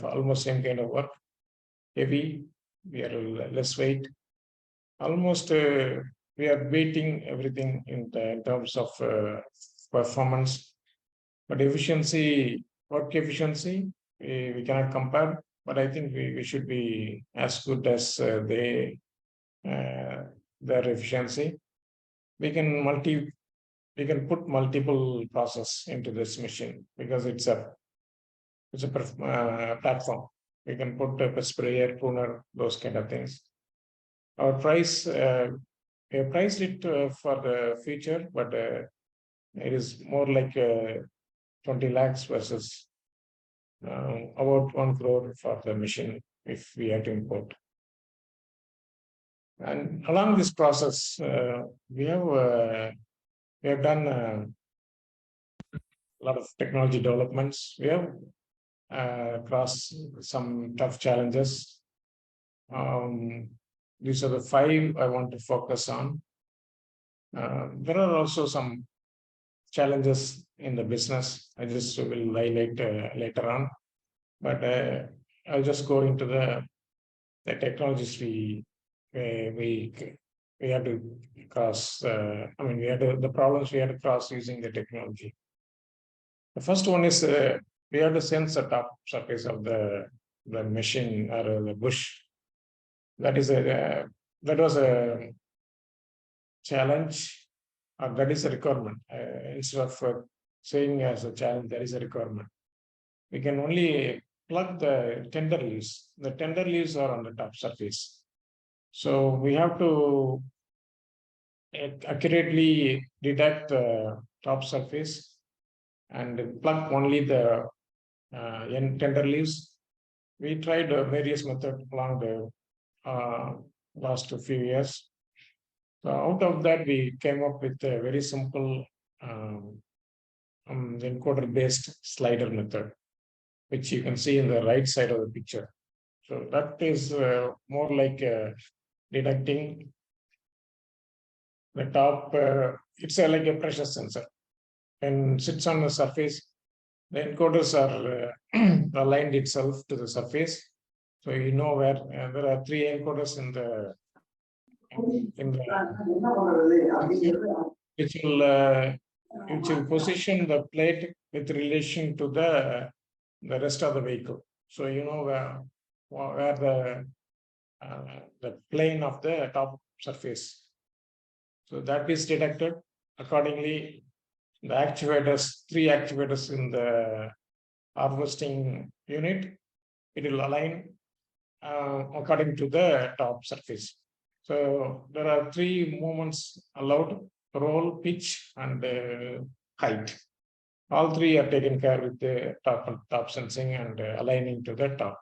Almost same kind of work. Heavy, we are less weight. Almost we are beating everything in terms of performance, but work efficiency, we cannot compare. But I think we should be as good as their efficiency. We can put multiple process into this machine because it's a platform. We can put a sprayer, pruner, those kind of things. our price, we have priced it for the future, but it is more like 20 lakhs versus about 1 crore for the machine if we have to import. And along this process, we have done a lot of technology developments. We have crossed some tough challenges. These are the 5 I want to focus on. There are also some challenges in the business. I just will highlight later on, but I'll just go into the technologies we had to cross. We had the problems we had to cross using the technology. The first one is we had to sense the top surface of the machine or the bush. That was a challenge, or that is a requirement. Instead of saying as a challenge, that is a requirement. We can only plug the tender leaves. The tender leaves are on the top surface. So we have to accurately detect the top surface and plug only the tender leaves. We tried various methods along the last few years. So out of that, we came up with a very simple encoder-based slider method, which you can see in the right side of the picture. So that is more like detecting the top. It's like a pressure sensor, and sits on the surface. The encoders are aligned itself to the surface, so you know where there are 3 encoders in the which will position the plate with relation to the rest of the vehicle. So you know where the plane of the top surface. So that is detected. Accordingly, the actuators, 3 actuators in the harvesting unit, it will align according to the top surface. So there are 3 movements allowed: roll, pitch, and height. All 3 are taken care with the top sensing and aligning to the top.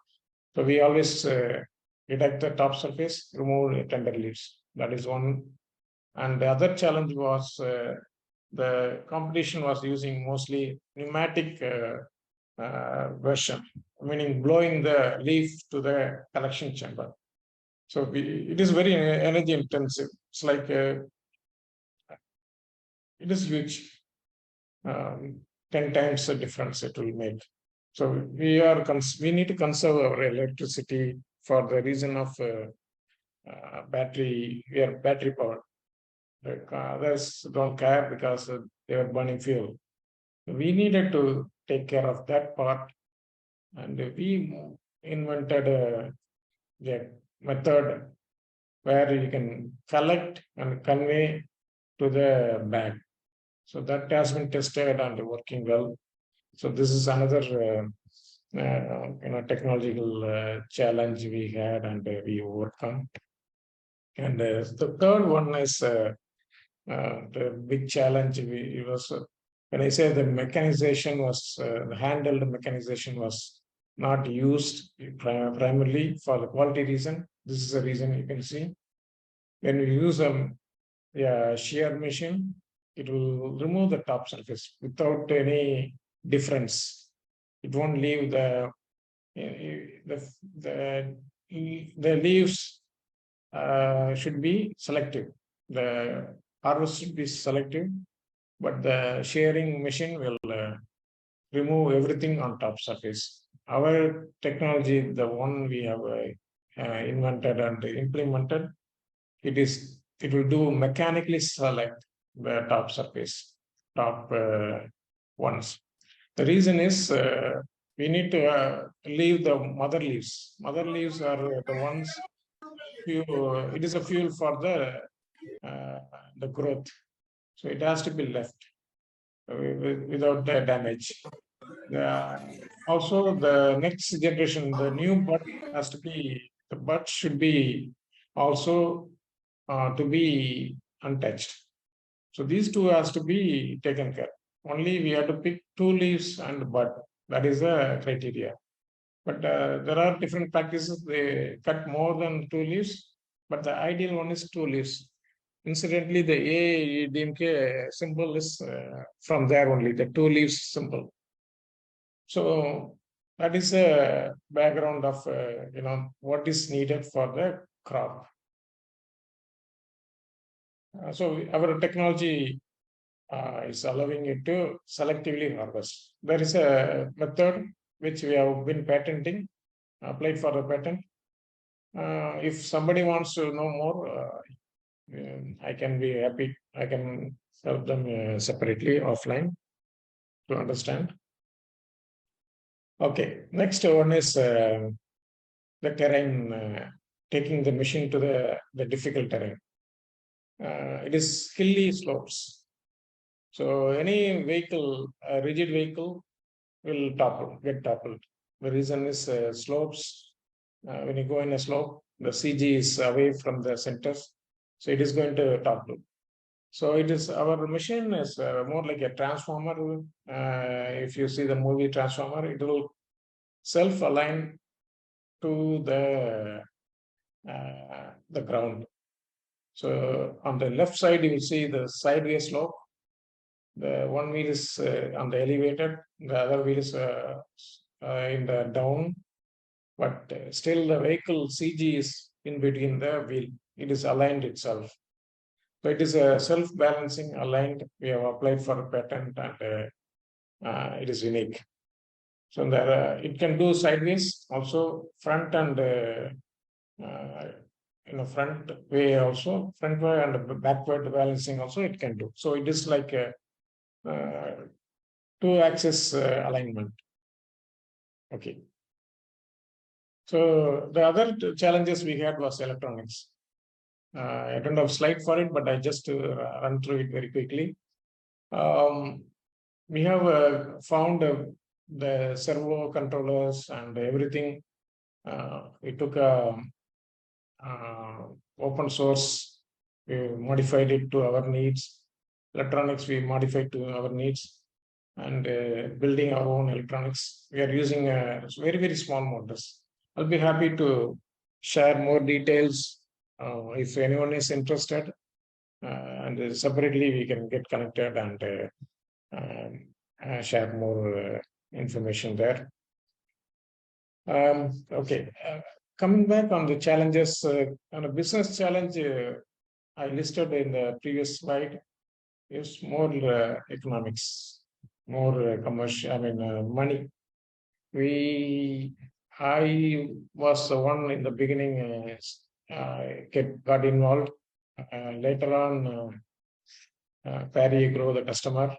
So we always detect the top surface, remove tender leaves. That is one. And the other challenge was the competition was using mostly pneumatic version, meaning blowing the leaf to the collection chamber. So it is very energy intensive. It's like it is huge. 10 times the difference it will make. So we need to conserve our electricity for the reason of battery. We are battery powered. Others don't care because they are burning fuel. We needed to take care of that part, and we invented a method where you can collect and convey to the bag. So that has been tested and working well. So this is another technological challenge we had, and we overcome. And the third one is the big challenge. When I say the mechanization was handled, mechanization was not used primarily for the quality reason. This is the reason you can see. When we use a shear machine, it will remove the top surface without any difference. It won't leave the leaves should be selective. The harvest should be selective, but the shearing machine will remove everything on top surface. Our technology, the one we have invented and implemented, it will do mechanically select the top surface, top ones. The reason is we need to leave the mother leaves. Mother leaves are the ones it is a fuel for the growth. So it has to be left without the damage. Also, the next generation, the new bud has to be, the bud should be also to be untouched. So these two has to be taken care. Only we have to pick 2 leaves and bud. That is the criteria. But there are different practices. They cut more than 2 leaves, but the ideal one is 2 leaves. Incidentally, the AABN symbol is from there only, the 2 leaves symbol. So that is a background of what is needed for the crop. So our technology is allowing it to selectively harvest. There is a method which we have been patenting, applied for the patent. If somebody wants to know more, I can be happy. I can help them separately offline to understand. Okay, next one is the terrain, taking the machine to the difficult terrain. It is hilly slopes. So any vehicle, a rigid vehicle, will get toppled. The reason is slopes. When you go in a slope, the CG is away from the centers, so it is going to topple. So it is, our machine is more like a transformer. If you see the movie Transformer, it will self-align to the ground. So on the left side, you will see the sideways slope. The one wheel is on the elevated, the other wheel is in the down, but still the vehicle CG is in between the wheel. It is aligned itself. So it is a self-balancing aligned. We have applied for a patent and it is unique. So there, it can do sideways, also front and front way also, front way and backward balancing also it can do. So it is like a 2-axis alignment. Okay. So the other challenges we had was electronics. I don't have slide for it, but I just run through it very quickly. We have found the servo controllers and everything. We took open source, we modified it to our needs. Electronics we modified to our needs, and building our own electronics. We are using very, very small motors. I'll be happy to share more details if anyone is interested. And separately we can get connected and share more information there. Okay, coming back on the challenges, on a business challenge, I listed in the previous slide is more economics, more commercial, money. I was the one in the beginning got involved. Later on, Perry Grow, the customer,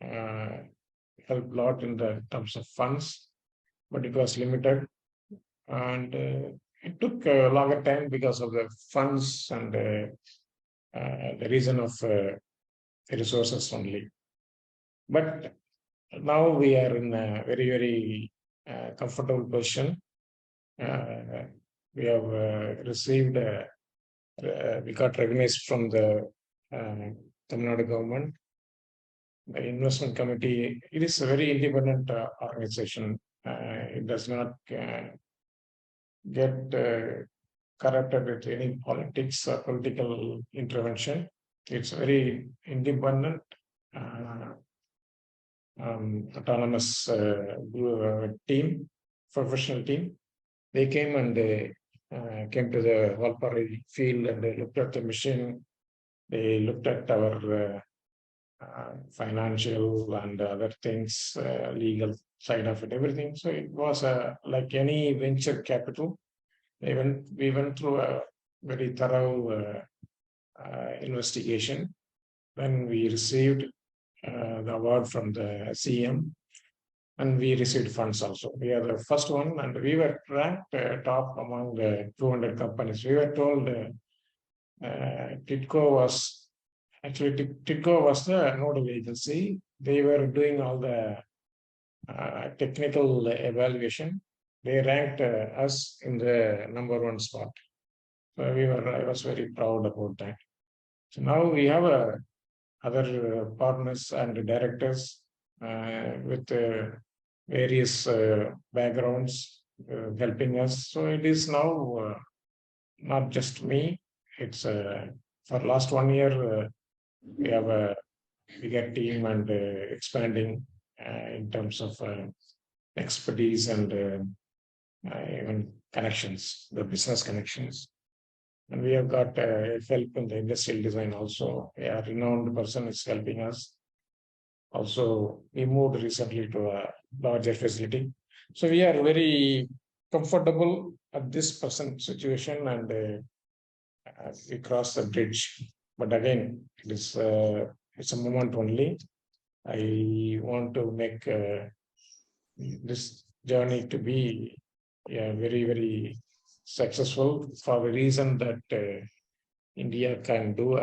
helped a lot in the terms of funds, but it was limited. And it took a longer time because of the funds and the reason of resources only. But now we are in a very, very comfortable position. We have received, we got recognized from the Tamil Nadu government, the investment committee. It is a very independent organization. It does not get corrupted with any politics or political intervention. It's very independent, autonomous team, professional team. They came and they came to the Valpari field and they looked at the machine. They looked at our financial and other things, legal side of it, everything. So it was like any venture capital. We went through a very thorough investigation. Then we received the award from the CM, and we received funds also. We are the first one, and we were ranked top among the 200 companies. We were told TITCO was the nodal agency. They were doing all the technical evaluation. They ranked us in the #1 spot. So I was very proud about that. So now we have other partners and directors with various backgrounds helping us. So it is now not just me. It's for last 1 year we have a bigger team and expanding in terms of expertise and even connections, the business connections. And we have got help in the industrial design also. A renowned person is helping us. Also, we moved recently to a larger facility. So we are very comfortable at this present situation, and we cross the bridge. But again, it's a moment only. I want to make this journey to be very, very successful for the reason that India can do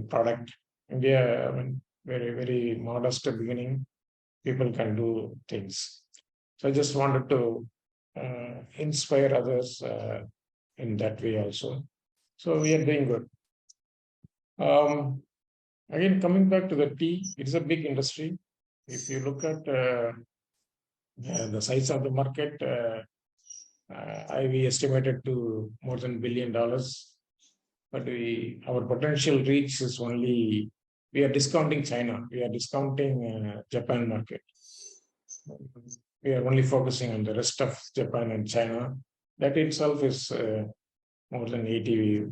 product. India, very, very modest beginning. People can do things. So I just wanted to inspire others in that way also. So we are doing good. Again, coming back to the tea, it's a big industry. If you look at the size of the market, we estimated to more than $1 billion, but our potential reach is only, we are discounting China, we are discounting Japan market. We are only focusing on the rest of Japan and China. That itself is more than 80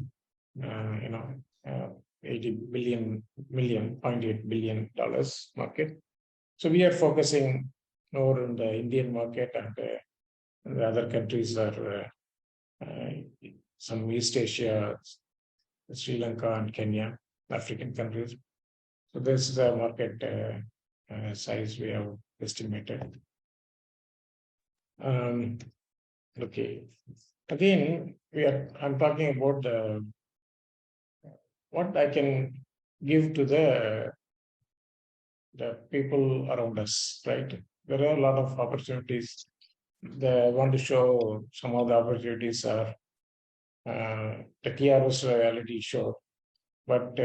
billion, $0.8 billion market. So we are focusing more on the Indian market, and the other countries are some East Asia, Sri Lanka and Kenya, African countries. So this is the market size we have estimated. Okay. Again, I'm talking about what I can give to the people around us, right? There are a lot of opportunities. I want to show some of the opportunities are the TRS reality show. But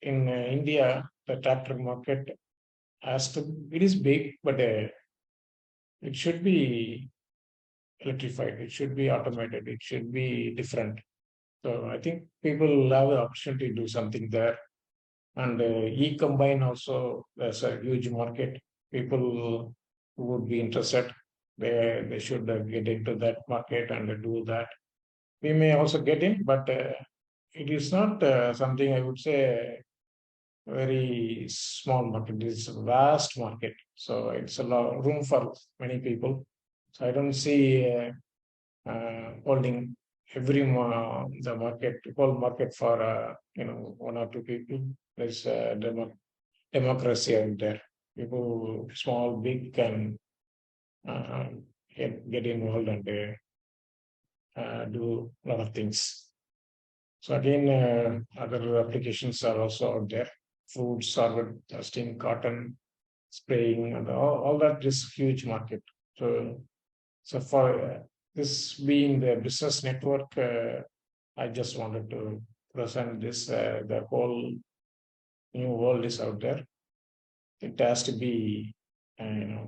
in India, the tractor market it is big, but it should be electrified, it should be automated, it should be different. So I think people will have the opportunity to do something there. And e-combine also, there's a huge market. People who would be interested, they should get into that market and do that. We may also get in, but it is not something I would say very small market. It's a vast market. So it's a lot of room for many people. So I don't see holding the market, whole market for one or two people. There's democracy out there. People, small, big, can get involved and do a lot of things. So again, other applications are also out there. Food, solvent testing, cotton, spraying, and all that is huge market. So for this being the business network, I just wanted to present this. The whole new world is out there. It has to be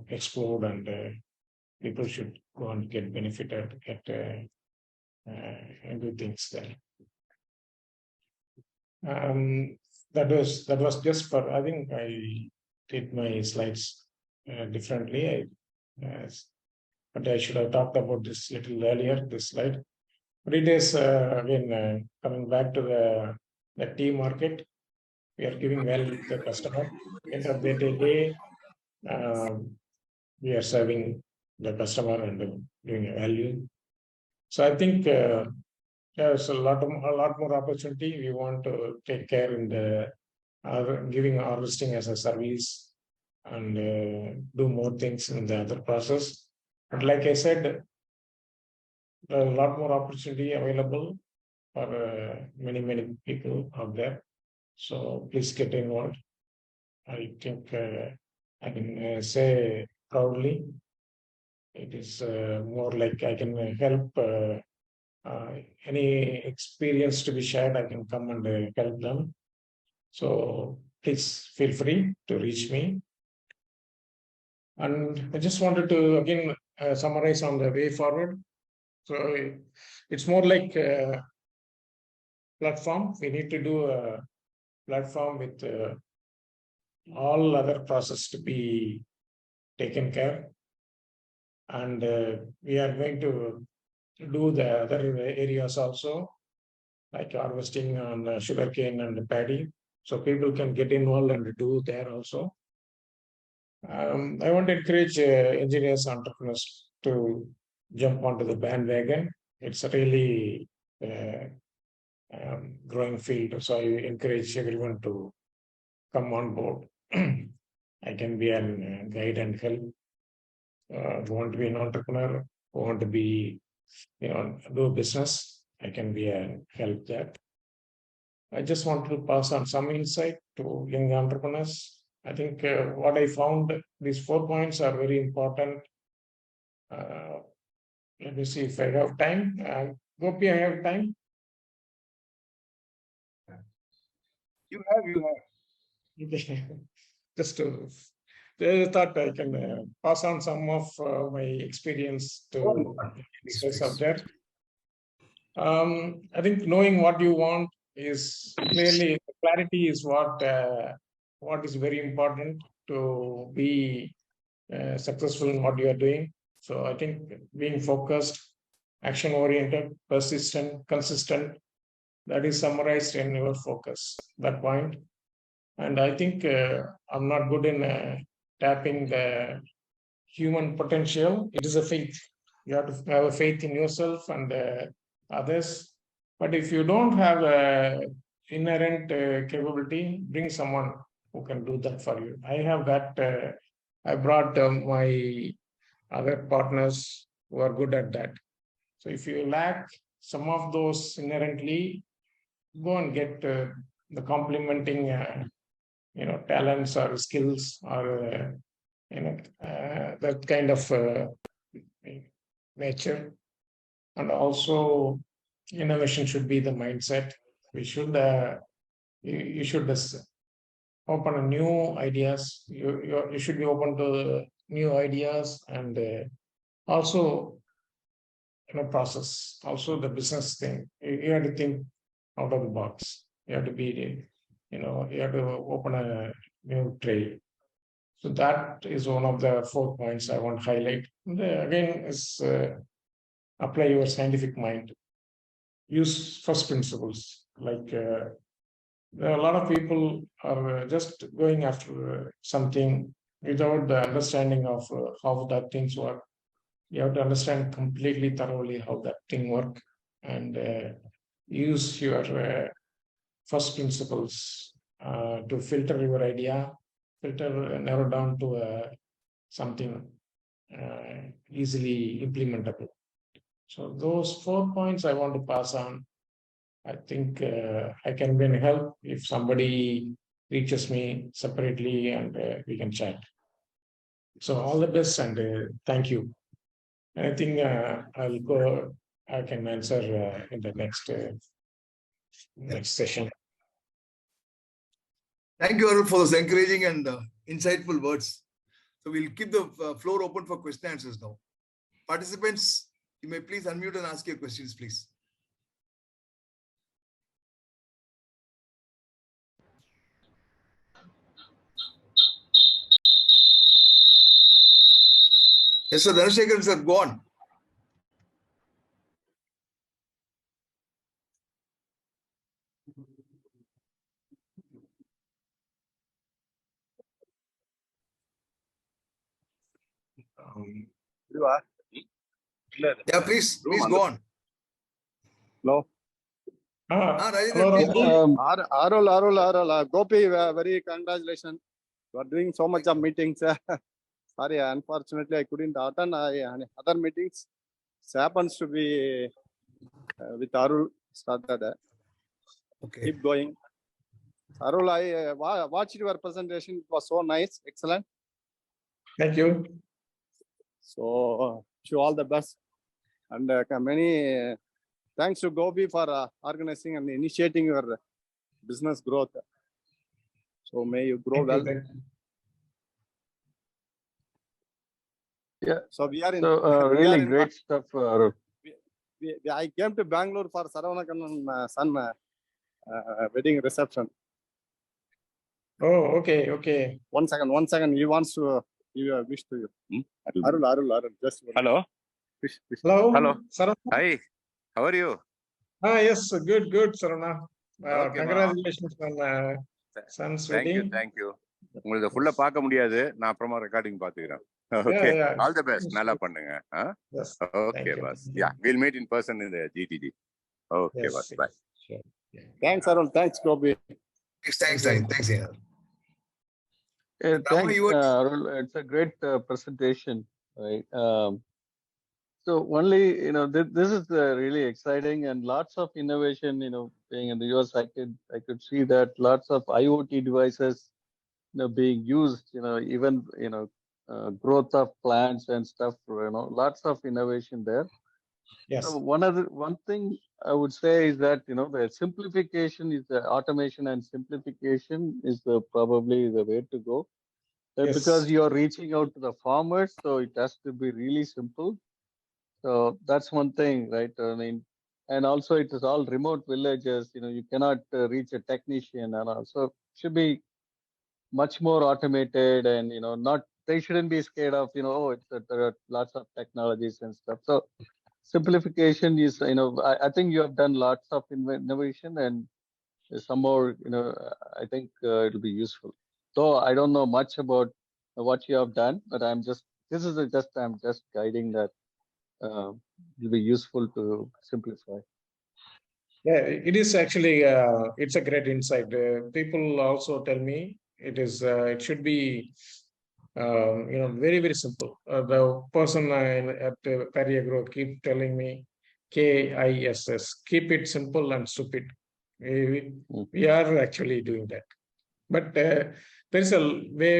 explored, and people should go and get benefited, get do things there. That was just for, I think I did my slides differently. But I should have talked about this little earlier, this slide. But it is again coming back to the tea market. We are giving value to the customer. End of the day, we are serving the customer and giving a value. So I think there's a lot more opportunity. We want to take care in giving harvesting as a service and do more things in the other process. But like I said, there are a lot more opportunity available for many people out there. So please get involved. I think I can say proudly, it is more like I can help any experience to be shared, I can come and help them. So please feel free to reach me. And I just wanted to again summarize on the way forward. So it's more like a platform. We need to do a platform with all other process to be taken care. And we are going to do the other areas also, like harvesting on sugarcane and paddy. So people can get involved and do there also. I want to encourage engineers, entrepreneurs to jump onto the bandwagon. It's a really growing field. So I encourage everyone to come on board. I can be a guide and help. Who want to be an entrepreneur, who want to be, do business, I can be a help there. I just want to pass on some insight to young entrepreneurs. I think what I found, these 4 points are very important. Let me see if I have time. Gopi, I have time. You have. Just to, I thought I can pass on some of my experience to discuss up there. I think knowing what you want is clearly, clarity is what is very important to be successful in what you are doing. So I think being focused, action oriented, persistent, consistent, that is summarized in your focus, that point. And I think I'm not good in tapping the human potential. It is a faith. You have to have a faith in yourself and others. But if you don't have a inherent capability, bring someone who can do that for you. I have that. I brought my other partners who are good at that. So if you lack some of those inherently, go and get the complementing, talents or skills or that kind of nature. And also, innovation should be the mindset. We should you should open a new ideas. You should be open to new ideas and also process. Also the business thing. You have to think out of the box. You have to be, you have to open a new trail. So that is one of the 4 points I want to highlight. Again, is apply your scientific mind. Use first principles. Like there are a lot of people are just going after something without the understanding of how that things work. You have to understand completely thoroughly how that thing work and use your first principles to filter your idea, narrow down to something easily implementable. So those 4 points I want to pass on. I think I can be in help if somebody reaches me separately and we can chat. So all the best and thank you. And I think I'll go. I can answer in the next session. Thank you, Arul, for those encouraging and insightful words. So we'll keep the floor open for question and answers now. Participants, you may please unmute and ask your questions, please. Yes, sir. Dhanasekaran, sir, go on. Yeah, please go on. Hello. Hello. Arul, Gopi, very congratulations. You are doing so much of meetings. Sorry, unfortunately, I couldn't attend other meetings. It happens to be with Arul started. Okay. Keep going. Arul, I watched your presentation. It was so nice. Excellent. Thank you. So, wish you all the best. And many thanks to Gopi for organizing and initiating your business growth. So may you grow well. Thank you. Yeah. So we are in. So we are really in- great stuff, Arul. I came to Bangalore for Saravanakan's son wedding reception. Oh, okay, okay. 1 second. He wants to give a wish to you. Arul. Just Hello. wish. Hello. Hello. Sarana. Hi. How are you? Yes, good, Sarana. Okay, Congratulations on son's Thank you. wedding. Thank you. உங்களுக்கு ஃபுல்லா பார்க்க முடியாது. நான் அப்புறமா recording பாத்துக்கிறேன். Okay. Yeah. All the best. நல்லா பண்ணுங்க. Yes. Okay, you. boss. Yeah, we'll meet in person in the GTG. Okay, Yes. boss. Bye. Sure. Yeah. Thanks, Arul. Thanks, Gopi. Thanks. Yeah. Thanks, you were- Arul. It's a great presentation, right? So only, this is really exciting and lots of innovation, being in the US, I could see that lots of IoT devices, being used, even, growth of plants and stuff, lots of innovation there. Yes. So one thing I would say is that, the simplification is the automation, and simplification is probably the way to go. Yes. Because you are reaching out to the farmers, so it has to be really simple. So that's one thing, right? I mean, and also it is all remote villages. You cannot reach a technician, and also should be much more automated, and they shouldn't be scared of there are lots of technologies and stuff. So simplification is I think you have done lots of innovation, and some more I think it'll be useful. Though I don't know much about what you have done, but I'm just guiding that it'll be useful to simplify. Yeah, it is actually, it's a great insight. People also tell me it should be, very, very simple. The person at Agri keep telling me, KISS, keep it simple and stupid. We are actually doing that. But there's a way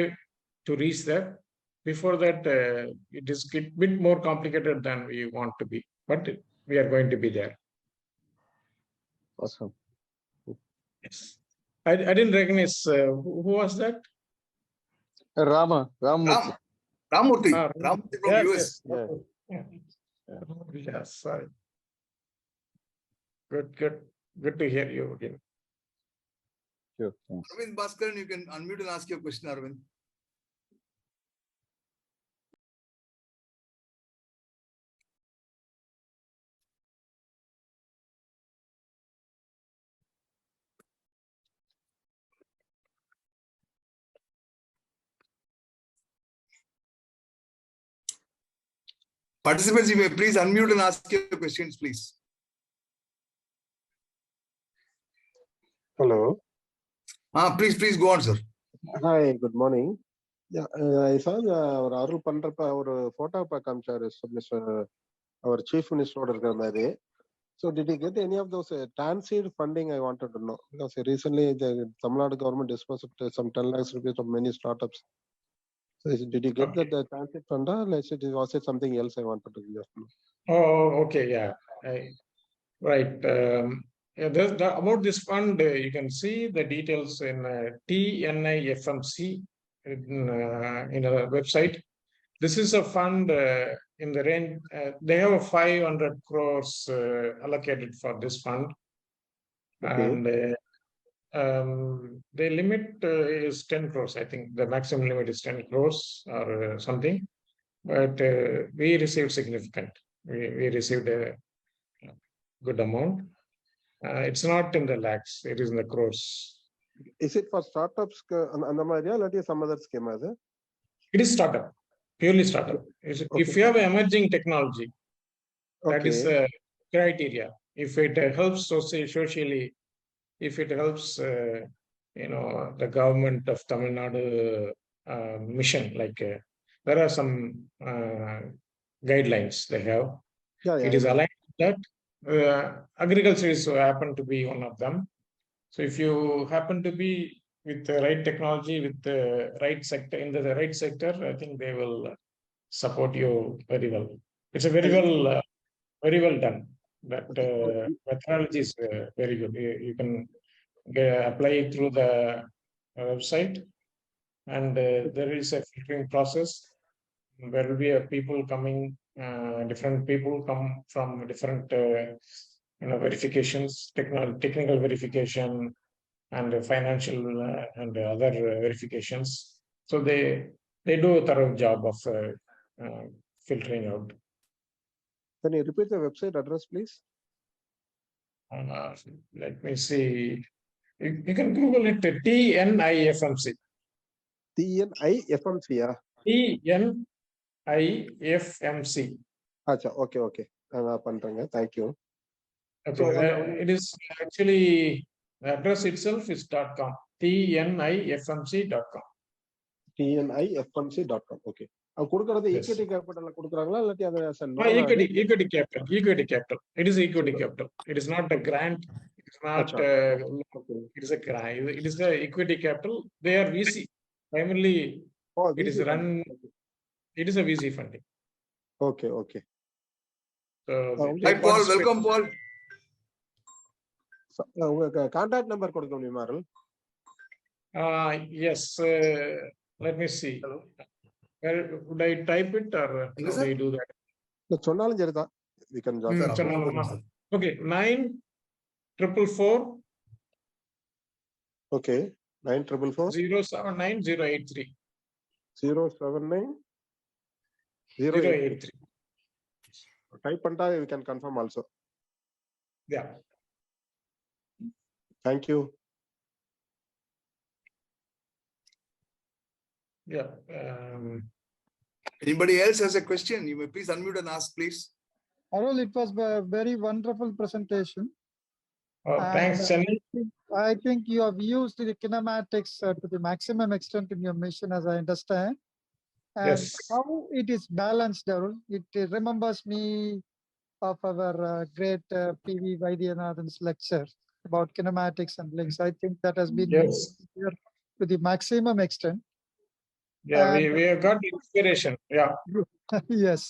to reach that. Before that, it is a bit more complicated than we want to be, but we are going to be there. Awesome. Yes. I didn't recognize who was that? Ramurthy. Ramurthy. Ah, Ramurthy from yes, US. Yeah. Yes, sorry. Good to hear you again. Sure. Thanks. Arvind Bhaskaran, you can unmute and ask your question, Arvind. Participants, you may please unmute and ask your questions, please. Hello. Please go on, sir. Hi, good morning. Yeah, I saw our Arul Pandrapa, our photo kamchar our chief minister order. So did he get any of those TANSEED funding? I wanted to know, because recently the Tamil Nadu government disbursed some 10 lakhs rupees of many startups. So did he get that TANSEED fund, or was it something else? I wanted to just know. Oh, okay, yeah. Right. About this fund, you can see the details in TNIFMC in our website. This is a fund in the range, they have a 500 crores allocated for this fund. Okay. And the limit is 10 crores. I think the maximum limit is 10 crores or something. But we received significant. We received a good amount. It's not in the lakhs, it is in the crores. Is it for startups or some other scheme? It is startup, purely startup. If you have emerging technology, that is the criteria. If it helps socially, if it helps, the government of Tamil Nadu mission, like there are some guidelines they have. It is aligned with that. Agriculture is happen to be one of them. So if you happen to be with the right technology, with the right sector, in the right sector, I think they will support you very well. It's a very well done. That methodology is very good. You can apply it through the website, and there is a filtering process. There will be people coming, different people come from different verifications, technical verification, and financial and other verifications. So they do a thorough job of filtering out. Can you repeat the website address, please? Let me see. You can Google it, TNIFMC. TNIFMC, yeah. TNIFMC. Acha, okay. Thank you. Okay. So, It is actually, the address itself is .com. TNIFMC.com. TNIFMC.com. Okay. கொடுக்கறது equity capital கொடுக்கறாங்களா இல்லாட்டி அது as a equity capital. It is equity capital. It is not a grant. It is not. It is a grant. It is the equity capital. They are VC. Primarily, it is run. It is a VC funding. Okay. So, Hi, Paul. Welcome, Paul. உங்க contact number கொடுக்க முடியுமா அருள்? Yes. Let me see. Hello. Would I type it or how do I do that? சொன்னாலும் சரிதான். We can just. Okay. 9444. Okay. 9444. 079083. 079083. Type panta, we can confirm also. Yeah. Thank you. Yeah. Anybody else has a question? You may please unmute and ask, please. Arul, it was a very wonderful presentation. Thanks, Chennai. I think you have used the kinematics to the maximum extent in your mission, as I understand. And Yes. how it is balanced, Arul, it remembers me of our great P.V. Vaidyanathan's lecture about kinematics and links. I think that has been used here to the maximum extent. Yeah, we have got inspiration. Yeah. Yes.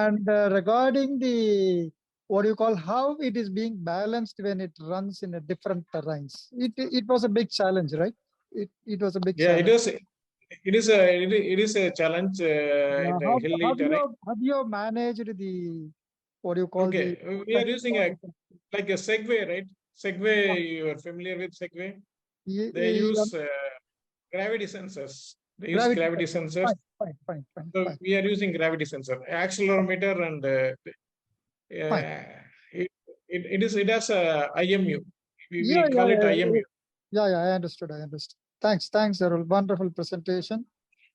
And regarding the, what do you call, how it is being balanced when it runs in a different terrains. It was a big challenge, right? It was a big challenge. It is a challenge in the hilly terrain. Have you managed the, what do you call we are using like a Segway, right? Segway, you are familiar with Segway? They use gravity sensors. They use gravity sensors. Fine. So we are using gravity sensor, accelerometer, and it has a IMU. We call it IMU. Yeah, I understood. Thanks, Arul. Wonderful presentation.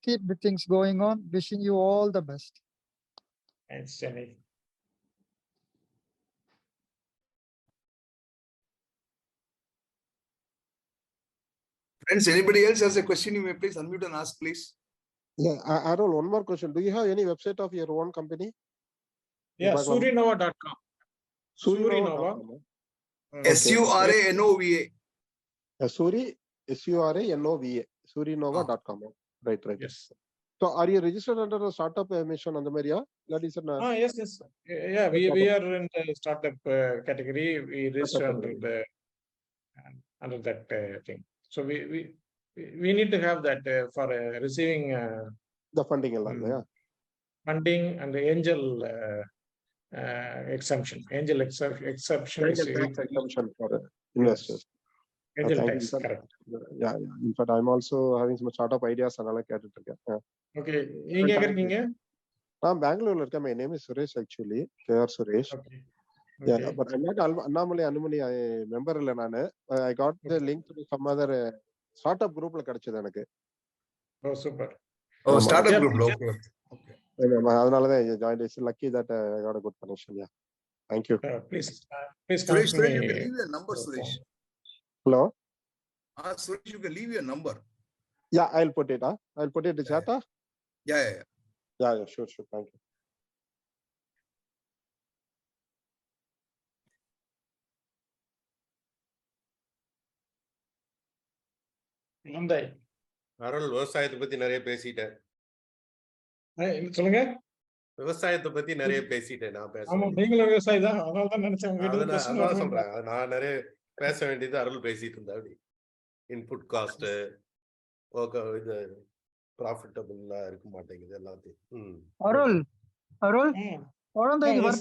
Keep the things going on. Wishing you all the best. Thanks, Chennai. Friends, anybody else has a question? You may please unmute and ask, please. Yeah, Arul, one more question. Do you have any website of your own company? Yeah, surinova.com. Surinova. SURANOVA. SURANOVA. Surinova.com. Right. Yes. So, are you registered under a startup mission on the Maria? Yes. Yeah, we are in the startup category. We register under that thing. So we need to have that for receiving the funding. Funding and the angel exemption. Angel exception for investors. Angel tax, correct. Yeah. In fact, I'm also having some startup ideas. Okay. I'm Bangalore. My name is Suresh actually. KR Suresh. Okay. Yeah, but I'm not Arulmani member. I got the link to some other startup group. Oh, super. Oh, startup group. Okay. I joined. It's lucky that I got a good connection. Yeah. Thank you. Please. Suresh, you can leave your number, Suresh. Hello. Suresh, you can leave your number. Yeah, I'll put it. I'll put it in chat. Yeah. Yeah, sure. Thank you. அருள் விவசாயத்தை பத்தி நிறைய பேசிட்டேன். சொல்லுங்க. விவசாயத்தை பத்தி நிறைய பேசிட்டேன் நான். ஆமா, பேசுவேன் நீங்களும் விவசாயி தான், அதனாலதான் நினைச்சேன் உங்ககிட்ட question அதான் வரணும். சொல்றேன். நான் நிறைய பேச வேண்டியது அருள் பேசிட்டு இருந்தா. அப்படி இன்புட் காஸ்ட் இது ப்ராஃபிட்டபிளா இருக்க மாட்டேங்குது எல்லாத்தையும். அருள் அருள் ம். குழந்தைக்கு yes.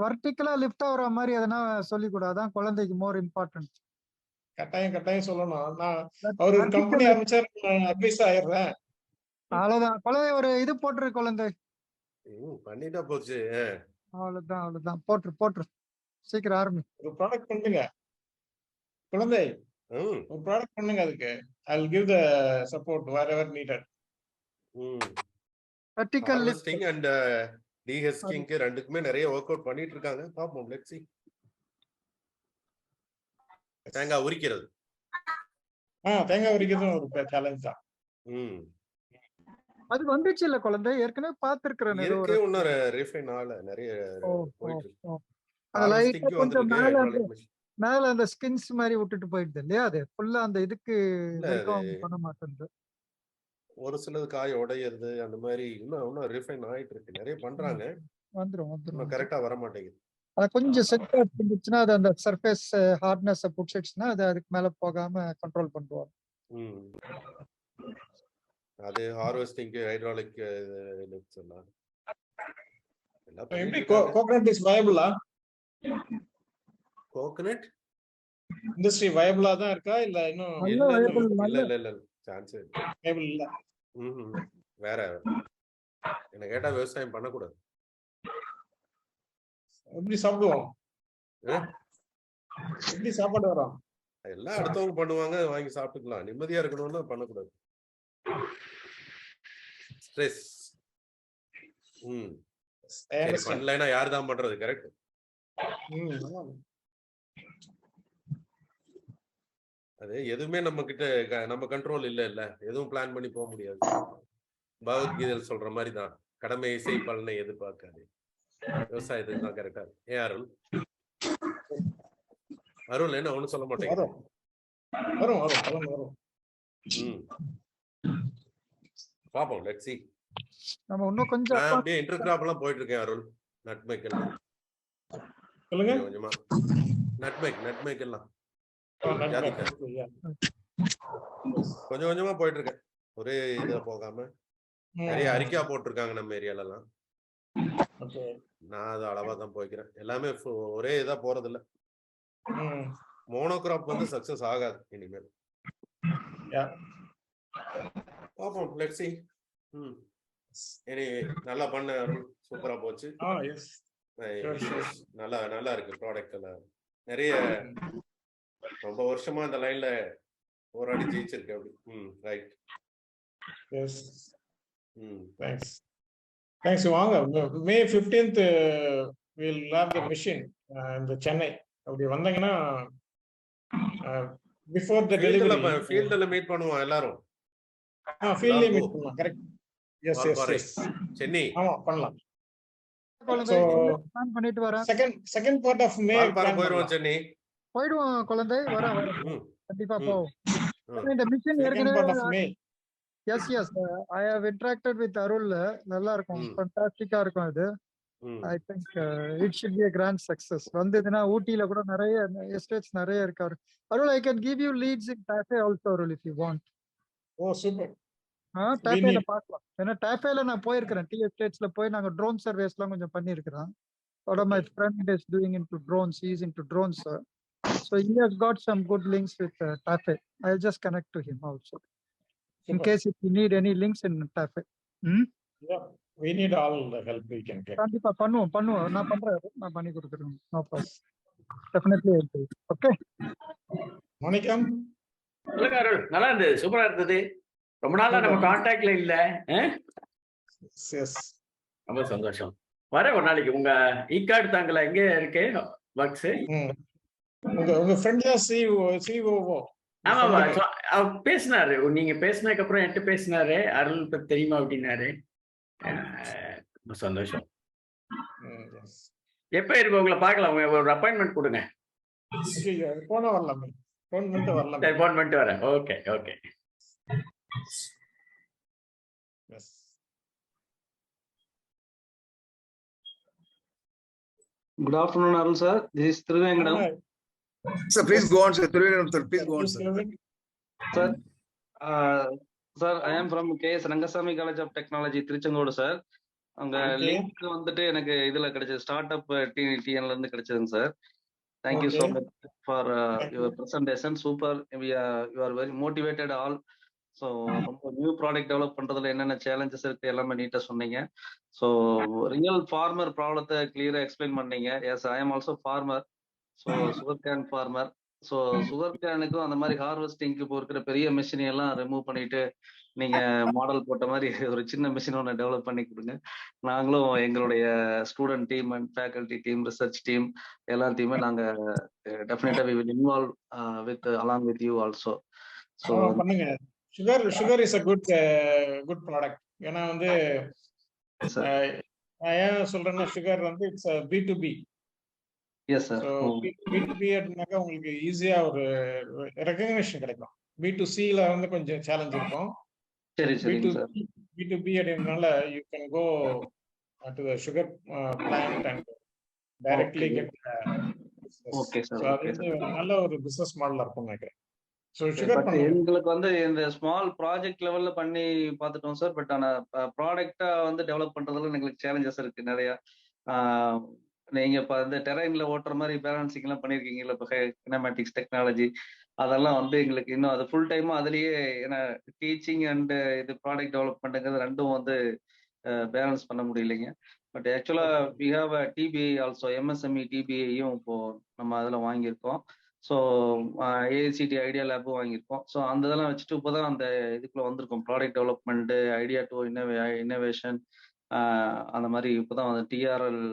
வர்டிக்கலா லிஃப்ட் ஆகுற மாதிரி எதனா சொல்லி கூடாதான் குழந்தைக்கு மோர் இம்பார்ட்டன்ட். கட்டாயம் சொல்லணும். நான் அவரு கம்பெனி ஆரம்பிச்சாரு, அட்வைஸ் ஆயிடுறேன். அவ்வளவுதான் குழந்தை ஒரு இது போட்டுரு குழந்தை. பண்ணிட்டா போச்சு. அவ்வளவுதான் போட்டுரு சீக்கிரம் ஆரம்பி. ஒரு ப்ராடக்ட் பண்ணுங்க குழந்தை, ஒரு ப்ராடக்ட் பண்ணுங்க. அதுக்கு I will give the support wherever needed. Vertical harvesting and டீஹஸ்கிங்க்கு ரெண்டுக்குமே நிறைய வொர்க் அவுட் பண்ணிட்டு இருக்காங்க. பாப்போம், லெட்ஸ் see. தேங்காய் உரிக்கிறது ஒரு சேலஞ்ச் தான். அது வந்துச்சு இல்ல குழந்தை, ஏற்கனவே பாத்துருக்கிறேன். இருக்கு, இன்னொரு ரீஃபைன் ஆல நிறைய போயிட்டு இருக்கு. அது லைட்டா கொஞ்சம் Hydraulic machine. மேல அந்த ஸ்கின்ஸ் மாதிரி விட்டுட்டு போயிடுது இல்லையா, அது ஃபுல்லா அந்த இதுக்கு வெல்கம் பண்ண மாட்டேங்குது. ஒரு சிலது காய் உடையிறது அந்த மாதிரி இன்னும் ரீஃபைன் ஆயிட்டு இருக்கு. நிறைய பண்றாங்க, வந்துரும் கரெக்டா வர மாட்டேங்குது. அது கொஞ்சம் செட் இருந்துச்சுன்னா அது அந்த சர்ஃபேஸ் ஹார்ட்னஸ் புடிச்சிடுச்சுன்னா அது அதுக்கு மேல போகாம கண்ட்ரோல் பண்ணுவாங்க. அது ஹார்வெஸ்டிங்க்கு ஹைட்ராலிக் சொன்னாங்க. எப்படி கோகனட் இஸ் வயபிளா? கோகனட் இண்டஸ்ட்ரி வயபிளா தான் இருக்கா இல்ல இன்னும்? இல்ல சான்ஸ் வயபிள் இல்ல. வேற என்ன கேட்டா விவசாயம் பண்ணக்கூடாது. எப்படி சாப்பிடுவோம்? எப்படி சாப்பாடு வரும்? எல்லாம் அடுத்தவங்க பண்ணுவாங்க, வாங்கி சாப்பிட்டுக்கலாம். நிம்மதியா இருக்கணும்னா பண்ணக்கூடாது. ஸ்ட்ரெஸ் பண்ணலைன்னா யாரு தான் பண்றது? கரெக்ட். அது எதுவுமே நம்ம கிட்ட நம்ம கண்ட்ரோல் இல்ல, எதுவும் பிளான் பண்ணி போக முடியாது. பகவத்கீதையில் சொல்ற மாதிரி தான், கடமை இசை பலனை எதிர்பார்க்காது. விவசாயத்துக்கு தான் கரெக்டா இருக்கு. ஏன் அருள் என்ன ஒண்ணு சொல்ல மாட்டேங்க? வரும். பாப்போம், லெட்ஸ் see. நம்ம இன்னும் கொஞ்சம் அப்படியே இன்டர் கிராப் எல்லாம் போயிட்டு இருக்கேன் அருள். நட்மேக் எல்லாம் சொல்லுங்க. கொஞ்சமா நட்மேக் எல்லாம் கொஞ்சம் கொஞ்சமா போயிட்டு இருக்கேன். ஒரே இத போகாம நிறைய அறிக்கை போட்டிருக்காங்க நம்ம ஏரியால எல்லாம். நான் அது அளவா தான் போய்க்கிறேன். எல்லாமே ஒரே இதா போறது இல்ல. மோனோகிராப் வந்து சக்சஸ் ஆகாது இனிமேல். பாப்போம், லெட்ஸ் see. நல்லா பண்ண அருள், சூப்பரா போச்சு. நல்லா இருக்கு ப்ராடக்ட் எல்லாம். நிறைய ரொம்ப வருஷமா இந்த லைன்ல போராடி ஜெயிச்சிருக்கு. அப்படி ரைட். தேங்க்ஸ். வாங்க, May 15th we'll have the machine in the Chennai. அப்படி வந்தீங்கன்னா before the delivery ஃபீல்ட்ல மீட் பண்ணுவோம் எல்லாரும். ஃபீல்ட்ல மீட் பண்ணுவோம். கரெக்ட். எஸ் சென்னை. ஆமா, பண்ணலாம். பிளான் பண்ணிட்டு வரேன். செகண்ட் பார்ட் ஆஃப் மே போயிடுவோம். சென்னை போயிடுவோம் குழந்தை, வர கண்டிப்பா போவோம். இந்த மிஷன் ஏற்கனவே yes I have interacted with Arul. நல்லா இருக்கும், ஃபண்டாஸ்டிக்கா இருக்கும். இது I think it should be a grand success. வந்ததுன்னா ஊட்டில கூட நிறைய எஸ்டேட்ஸ் நிறைய இருக்காரு. Arul, I can give you leads in TAFE also Arul, if you want. Super. டாஃபேல பார்க்கலாம். ஏன்னா டாஃபேல நான் போயிருக்கிறேன். டி எஸ்டேட்ஸ்ல போய் நாங்க ட்ரோன் சர்வேஸ்லாம் கொஞ்சம் பண்ணியிருக்கிறோம். One of my friend is doing into drones. He is into drones, sir. So he has got some good links with TAFE. I'll just connect to him also. In case if you need any links in TAFE. Yeah, we need all the help we can get. கண்டிப்பா பண்ணுவோம். நான் பண்ணி கொடுக்குறேன். No problem. Definitely help you. Okay. வணக்கம். சொல்லுங்க அருள். நல்லா இருந்தது, சூப்பரா இருந்தது. ரொம்ப நாளா நம்ம கான்டாக்ட்ல இல்ல. ரொம்ப சந்தோஷம். வர ஒரு நாளைக்கு உங்க ஈக்காடு தாங்கல எங்க இருக்கு ஒர்க்ஸ்? உங்க ஃப்ரெண்ட் தான் சிஓஓ. ஆமா, அவர் பேசினாரு. நீங்க பேசினதுக்கு அப்புறம் என்கிட்ட பேசினாரு, அருள் பத்தி தெரியுமா அப்படின்னாரு. ரொம்ப சந்தோஷம். எப்ப இருக்கு உங்களை பார்க்கலாம்? ஒரு அப்பாயின்மெண்ட் கொடுங்க. போன வரலாம். ஃபோன் பண்ணிட்டு வரேன். Okay. Good afternoon, Arul sir. This is Thiruvengadam. Sir, please go on, sir. Sir, please go on, sir. Sir, sir, I am from KS Rangasamy College of Technology, Tiruchengodu, sir. அங்க link வந்துட்டு எனக்கு இதுல கிடைச்சது start up டிஎன்ல இருந்து கிடைச்சதுங்க sir. Thank you so much for your presentation. Super. You are very motivated all. So ரொம்ப new product develop பண்றதுல என்னென்ன challenges இருக்கு எல்லாமே நீட்டா சொன்னீங்க. ஸோ ரியல் ஃபார்மர் ப்ராப்ளத்தை கிளியரா எக்ஸ்பிளைன் பண்ணீங்க. Yes, I am also farmer. So sugar cane farmer. So sugar கேனுக்கும் அந்த மாதிரி ஹார்வெஸ்டிங்க்கு இப்போ இருக்கிற பெரிய மிஷினை எல்லாம் ரிமூவ் பண்ணிட்டு நீங்க மாடல் போட்ட மாதிரி ஒரு சின்ன மிஷின் ஒன்று டெவலப் பண்ணி கொடுங்க. நாங்களும் எங்களுடைய student team and faculty team, research team எல்லாத்தையுமே நாங்க டெஃபினட்டா we will involve with along with you also. So பண்ணுங்க. Sugar is a good product. ஏன்னா வந்து நான் ஏன் சொல்றேன்னா சுகர் வந்து it's B2B. Yes sir. B2B அப்படின்னாக்கா உங்களுக்கு ஈஸியா ஒரு ரெகக்னிஷன் கிடைக்கும். B2Cல வந்து கொஞ்சம் சேலஞ்ச் இருக்கும். சரி சரிங்க சார். B2B அப்படின்றனால you can go to the sugar plant and directly get. Okay sir. அது நல்ல ஒரு பிசினஸ் மாடலா இருக்கும் நினைக்கிறேன். எங்களுக்கு வந்து இந்த ஸ்மால் ப்ராஜெக்ட் லெவல்ல பண்ணி பார்த்துட்டோம் சார். பட் ஆனா ப்ராடக்டா வந்து டெவலப் பண்றதுல எங்களுக்கு சேலஞ்சஸ் இருக்கு நிறைய. நீங்க இப்ப இந்த டெரைன்ல ஓட்டுற மாதிரி பேலன்சிங் எல்லாம் பண்ணிருக்கீங்கல்ல, இப்போ கினமேட்டிக்ஸ் டெக்னாலஜி, அதெல்லாம் வந்து எங்களுக்கு இன்னும் அது ஃபுல் டைமா அதுலயே ஏன்னா டீச்சிங் அண்ட் இது ப்ராடக்ட் டெவலப்மெண்ட்ங்கிறது ரெண்டும் வந்து பேலன்ஸ் பண்ண முடியலைங்க. பட் ஆக்சுவலா we have a TBI also, MSME டிபிஐயும் இப்போ நம்ம அதில் வாங்கியிருக்கோம். ஸோ ஏஐசிடி ஐடியா லேபும் வாங்கியிருக்கோம். ஸோ அந்த இதெல்லாம் வச்சுட்டு இப்போதான் அந்த இதுக்குள்ள வந்திருக்கோம். Product development, idea to innovation, அந்த மாதிரி இப்போதான் வந்து டிஆர்எல்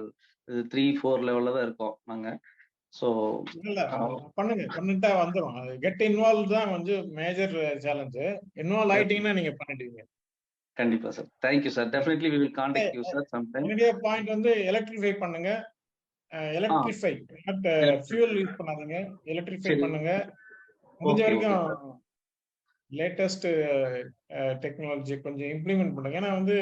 3-4 லெவல்ல தான் இருக்கோம் நாங்க. ஸோ பண்ணிட்டா வந்துடும். கெட் இன்வால்வ் தான் கொஞ்சம் மேஜர் சேலஞ்ச். இன்வால்வ் ஆயிட்டீங்கன்னா நீங்க பண்ணிடுவீங்க. கண்டிப்பா sir. Thank you sir. Definitely we will contact you sir some time. என்னுடைய பாயிண்ட் வந்து எலக்ட்ரிஃபை பண்ணுங்க. எலக்ட்ரிஃபை நாட் ஃபியூல் யூஸ் பண்ணாதீங்க. எலக்ட்ரிஃபை பண்ணுங்க. முடிஞ்ச வரைக்கும் லேட்டஸ்ட் டெக்னாலஜி கொஞ்சம் இம்ப்ளிமெண்ட் பண்ணுங்க. ஏன்னா வந்து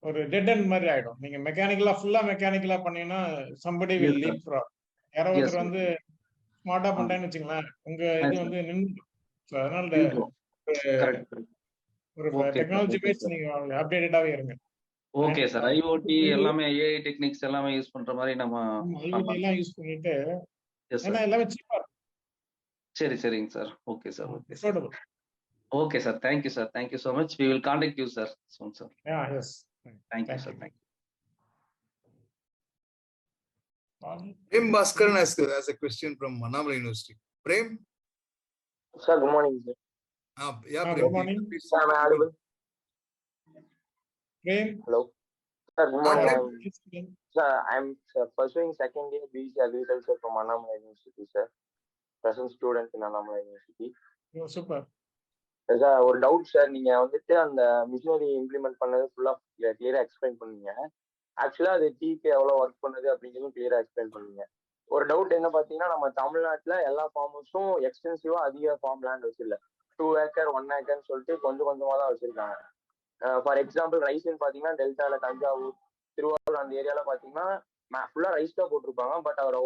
ஒரு டெட் எண்ட் மாதிரி ஆயிடும். நீங்க மெக்கானிக்கலா ஃபுல்லா மெக்கானிக்கலா பண்ணீங்கன்னா somebody will leap frog. யாரோ ஒருத்தர் வந்து ஸ்மார்ட்டா பண்ணிட்டேன்னு வச்சுங்களேன், உங்க இது வந்து நின்று. அதனால ஒரு டெக்னாலஜி பேஸ் நீங்க அப்டேட்டடாவே இருங்க. Okay sir. ஐஓடி எல்லாமே ஏஐ டெக்னிக்ஸ் எல்லாமே யூஸ் பண்ற மாதிரி நம்ம ஐஓடி எல்லாம் யூஸ் பண்ணிட்டு ஏன்னா எல்லாமே சீப்பா இருக்கும். சரி சரிங்க sir. Okay sir. Okay sir. Okay sir. Thank you sir. Thank you so much. We will contact you sir soon sir. Yeah, yes. Thank you sir. Thank you. Prem Bhaskaran has a question from Annamalai University. Prem? Sir, good morning sir. Yeah, Prem. Good morning. Sir, am I audible? Prem? Hello. Sir, good morning. Sir, I'm pursuing second year BC Agriculture from Annamalai University, sir. Present student in Annamalai University. Oh, super. Sir, ஒரு doubt sir. நீங்க வந்துட்டு அந்த machinery implement பண்ணது ஃபுல்லா கிளியரா எக்ஸ்பிளைன் பண்ணீங்க. ஆக்சுவலா அது டீக்கு எவ்வளவு ஒர்க் பண்ணுது அப்படிங்கிறதும் கிளியரா எக்ஸ்பிளைன் பண்ணீங்க. ஒரு டவுட் என்ன பாத்தீங்கன்னா, நம்ம தமிழ்நாட்டுல எல்லா ஃபார்மர்ஸும் எக்ஸ்டென்சிவா அதிக ஃபார்ம் லேண்ட் வச்சிருல, 2 ஏக்கர் 1 ஏக்கர்னு சொல்லிட்டு கொஞ்சம் கொஞ்சமா தான் வச்சிருக்காங்க. ஃபார் எக்ஸாம்பிள் ரைஸ்ன்னு பாத்தீங்கன்னா டெல்டால தஞ்சாவூர், திருவாரூர் அந்த ஏரியால பாத்தீங்கன்னா ஃபுல்லா ரைஸ் தான் போட்டிருப்பாங்க. பட் அவரோட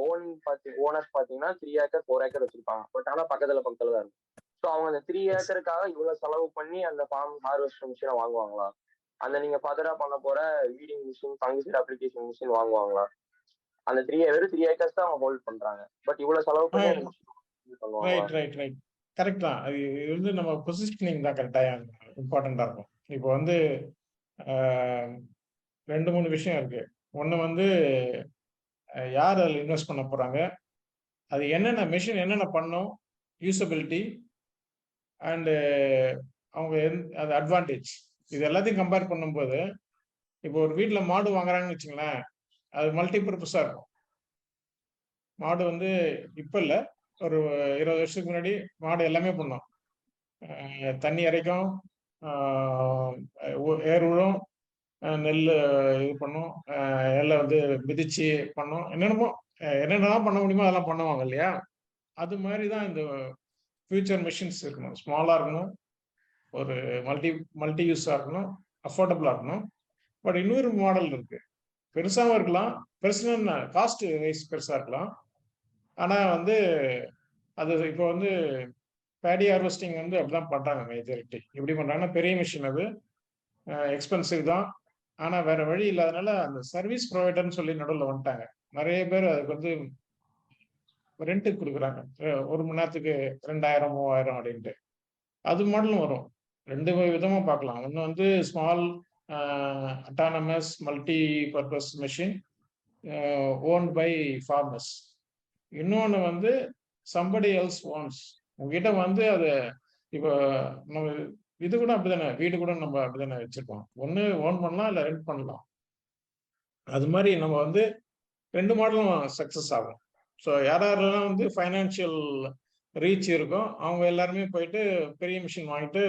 ஓனர்ஸ் பாத்தீங்கன்னா 3 ஏக்கர் 4 ஏக்கர் வச்சிருப்பாங்க. பட் ஆனா பக்கத்துல தான் இருக்கும். ஸோ அவங்க அந்த 3 ஏக்கருக்காக இவ்வளவு செலவு பண்ணி அந்த ஃபார்ம் ஹார்வெஸ்டர் மிஷினை வாங்குவாங்களா? அந்த நீங்க ஃபர்தரா பண்ண போற weeding machine, fungicide application machine வாங்குவாங்களா? அந்த 3 ஏக்கர்ஸ் தான் அவங்க ஹோல்ட் பண்றாங்க. பட் இவ்வளவு செலவு பண்ணி ரைட் கரெக்ட் தான். அது வந்து நம்ம பொசிஷனிங் தான் கரெக்டா இம்பார்ட்டண்டா இருக்கும். இப்போ வந்து 2-3 விஷயம் இருக்கு. ஒண்ணு வந்து யார் அதில் இன்வெஸ்ட் பண்ண போறாங்க, அது என்னென்ன மிஷின் என்னென்ன பண்ணும், யூசபிலிட்டி அண்டு அவங்க அது அட்வான்டேஜ், இது எல்லாத்தையும் கம்பேர் பண்ணும்போது இப்போ ஒரு வீட்டில் மாடு வாங்குறாங்கன்னு வச்சுங்களேன், அது மல்டிபர்பஸாக இருக்கும். மாடு வந்து இப்போ இல்லை, ஒரு 20 வருஷத்துக்கு முன்னாடி மாடு எல்லாமே பண்ணும். தண்ணி இறைக்கும், ஏர் உழும், நெல் இது பண்ணும், எல்லாம் வந்து மிதிச்சு பண்ணும், என்னென்னலாம் பண்ண முடியுமோ அதெல்லாம் பண்ணுவாங்க இல்லையா? அது மாதிரி தான் இந்த ஃபியூச்சர் மிஷின்ஸ் இருக்கணும். ஸ்மாலாக இருக்கணும், ஒரு மல்டி யூஸாக இருக்கணும், அஃபோர்டபுளாக இருக்கணும். பட் இன்னொரு மாடல் இருக்கு. பெருசாகவும் இருக்கலாம், பெருசுன்னா காஸ்ட் வைஸ் பெருசா இருக்கலாம். ஆனா வந்து அது இப்போ வந்து பேடி ஹார்வெஸ்டிங் வந்து அப்படிதான் பண்றாங்க மெஜாரிட்டி. எப்படி பண்றாங்கன்னா பெரிய மிஷின், அது எக்ஸ்பென்சிவ் தான். ஆனா வேற வழி இல்லாதனால அந்த சர்வீஸ் ப்ரொவைடர்னு சொல்லி நடுவில் வந்துட்டாங்க. நிறைய பேர் அதுக்கு வந்து ரெண்ட்டுக்கு கொடுக்குறாங்க. ஒரு மணி நேரத்துக்கு 2000 3000 அப்படின்ட்டு. அது மாடலும் வரும். 2 விதமா பார்க்கலாம். ஒன்று வந்து small autonomous multi purpose machine owned by farmers. இன்னொன்று வந்து சம்படி எல்ஸ் ஓன்ஸ். உங்ககிட்ட வந்து அது இப்போ நம்ம இது கூட அப்படிதானே, வீடு கூட நம்ம அப்படிதானே வச்சிருக்கோம். ஒன்று ஓன் பண்ணலாம், இல்லை ரெண்ட் பண்ணலாம். அது மாதிரி நம்ம வந்து 2 மாடலும் சக்ஸஸ் ஆகும். ஸோ யாரெல்லாம் வந்து ஃபைனான்சியல் ரீச் இருக்கும் அவங்க எல்லாருமே போயிட்டு பெரிய மிஷின் வாங்கிட்டு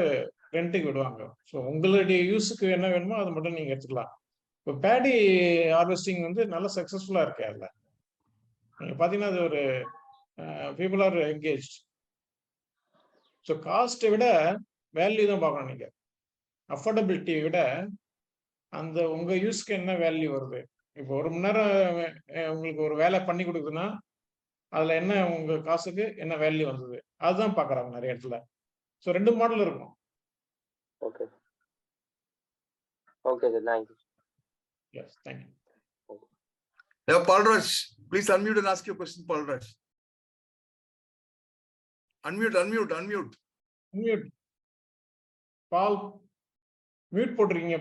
ரெண்ட்டுக்கு விடுவாங்க. ஸோ உங்களுடைய யூஸுக்கு என்ன வேணுமோ அதை மட்டும் நீங்கள் எடுத்துக்கலாம். இப்போ பேடி ஹார்வெஸ்டிங் வந்து நல்ல சக்ஸஸ்ஃபுல்லாக இருக்கு. அதில் நீங்கள் பார்த்தீங்கன்னா அது ஒரு பீப்புள் ஆர் என்கேஜ். ஸோ காஸ்ட்டை விட வேல்யூ தான் பார்க்கணும். நீங்கள் அஃபோர்டபிலிட்டியை விட அந்த உங்கள் யூஸ்க்கு என்ன வேல்யூ வருது. இப்போ 1 மணி நேரம் உங்களுக்கு ஒரு வேலை பண்ணி கொடுக்குதுன்னா அதில் என்ன உங்கள் காசுக்கு என்ன வேல்யூ வந்தது அதுதான் பார்க்குறாங்க நிறைய இடத்துல. ஸோ 2 மாடல் இருக்கும். Okay okay sir, thank you. Yes, thank you. Palraj, please unmute and ask your question, Palraj. Unmute. Pal mute போட்டிருக்கீங்க.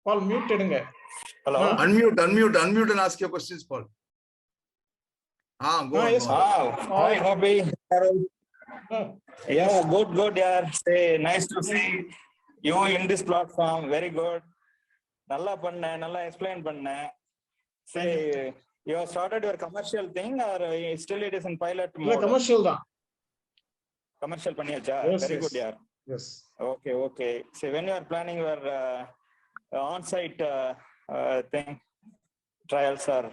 பால் மியூட் எடுங்க. Hello. Unmute and ask your questions, Paul. Go on. Yes. Hi, Gopi. Yeah, good. Yeah, say nice to see you in this platform. Very good. Nalla panna, nalla explain panna. Say you have started your commercial thing or still it is in pilot mode? Commercial da. Commercial panniyacha. Very good, yeah. Yes. Okay. So when you are planning your on-site thing, trials are?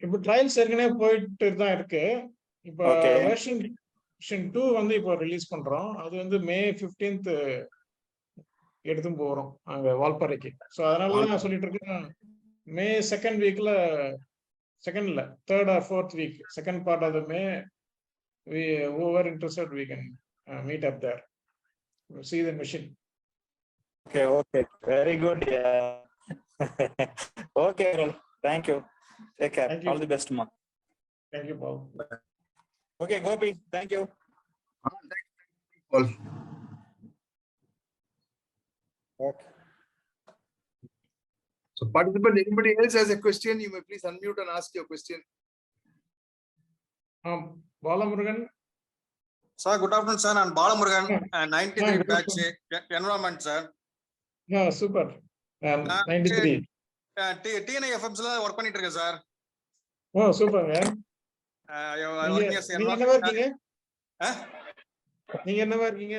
இப்போ trials ஏற்கனவே போயிட்டு தான் இருக்கு. இப்போ version 2 வந்து இப்போ release பண்றோம். அது வந்து May 15th எடுத்தும் போறோம் அங்க வால்பாறைக்கு. ஸோ அதனால தான் நான் சொல்லிட்டு இருக்கேன், May 2nd வீக்ல, 2nd இல்ல 3rd or 4th week, second part of the May, whoever interested we can meet up there, see the machine. Okay, very good. Yeah. Okay, thank you. Take care. Thank you. All the best, ma. Thank you, Paul. Okay, Gopi, thank you. Paul. Okay. So participant, anybody else has a question, you may please unmute and ask your question. Balamurugan. Sir, good afternoon, sir. I'm Balamurugan, 93 batch environment, sir. Yeah, super. 93. TNI FMs work பண்ணிட்டு இருக்கேன் sir. ஓ சூப்பர்ங்க. நீங்க என்னவா இருக்கீங்க?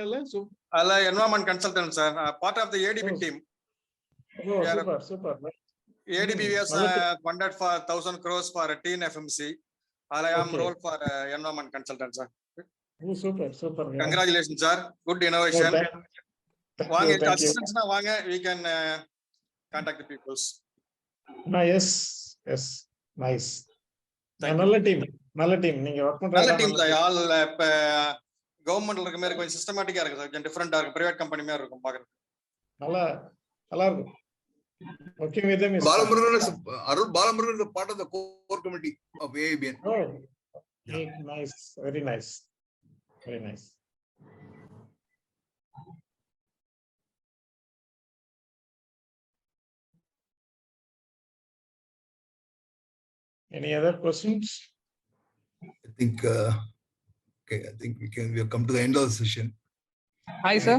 அல்ல environment consultant sir. Part of the ADB team. Oh super. ADB was funded for 1000 crores for TN FMC. I am role for environment consultant, sir. Oh, super. Congratulations, sir. Good innovation. வாங்க அசிஸ்டன்ட்ஸ்னா வாங்க, we can contact the peoples. Yes, nice. நல்ல team நீங்க work பண்ற நல்ல team தான். All இப்ப கவர்மெண்ட்ல இருக்க மாதிரி கொஞ்சம் சிஸ்டமேட்டிக்கா இருக்கு சார், கொஞ்சம் டிஃபரெண்டா இருக்கு, பிரைவேட் கம்பெனி மாதிரி இருக்கும் பாக்குறது. நல்லா இருக்கு. Working with them is Balamurugan is a part of the core committee of AABN. Oh, nice, very nice. Any other questions? I think we have come to the end of the session. Hi, sir.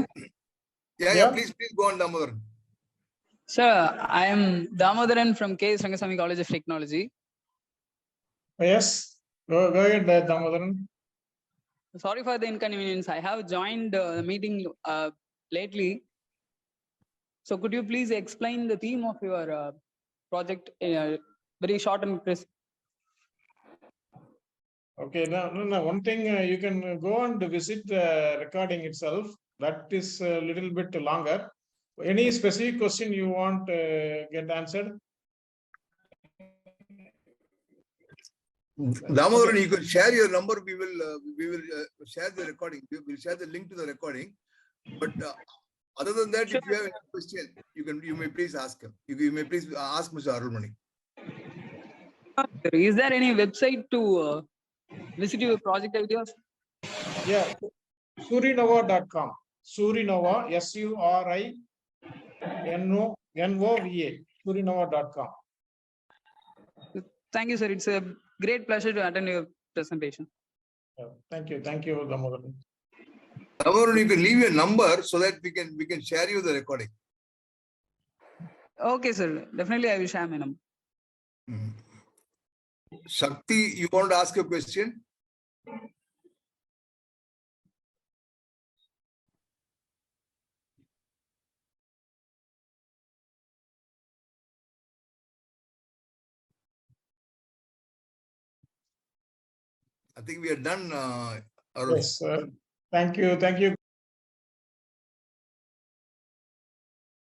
Yeah, please go on, Damodaran. Sir, I am Damodaran from Rangasamy College of Technology. Yes, go ahead, Damodaran. Sorry for the inconvenience. I have joined the meeting lately. So could you please explain the theme of your project very short and crisp? Okay, no. One thing, you can go and visit the recording itself. That is a little bit longer. Any specific question you want get answered? Damodaran, you can share your number. We will share the recording. We will share the link to the recording. But other than that, if you have any question, you may please ask him. You may please ask Mr. Arulmani. Is there any website to visit your project ideas? Yeah, surinova.com. Surinova, SURINOVA, surinova.com. Thank you, sir. It's a great pleasure to attend your presentation. Thank you, Damodaran. Damodaran, you can leave your number so that we can share you the recording. Okay, sir. Definitely, I will share my number. Shakti, you want to ask a question? I think we are done. Yes, sir. Thank you.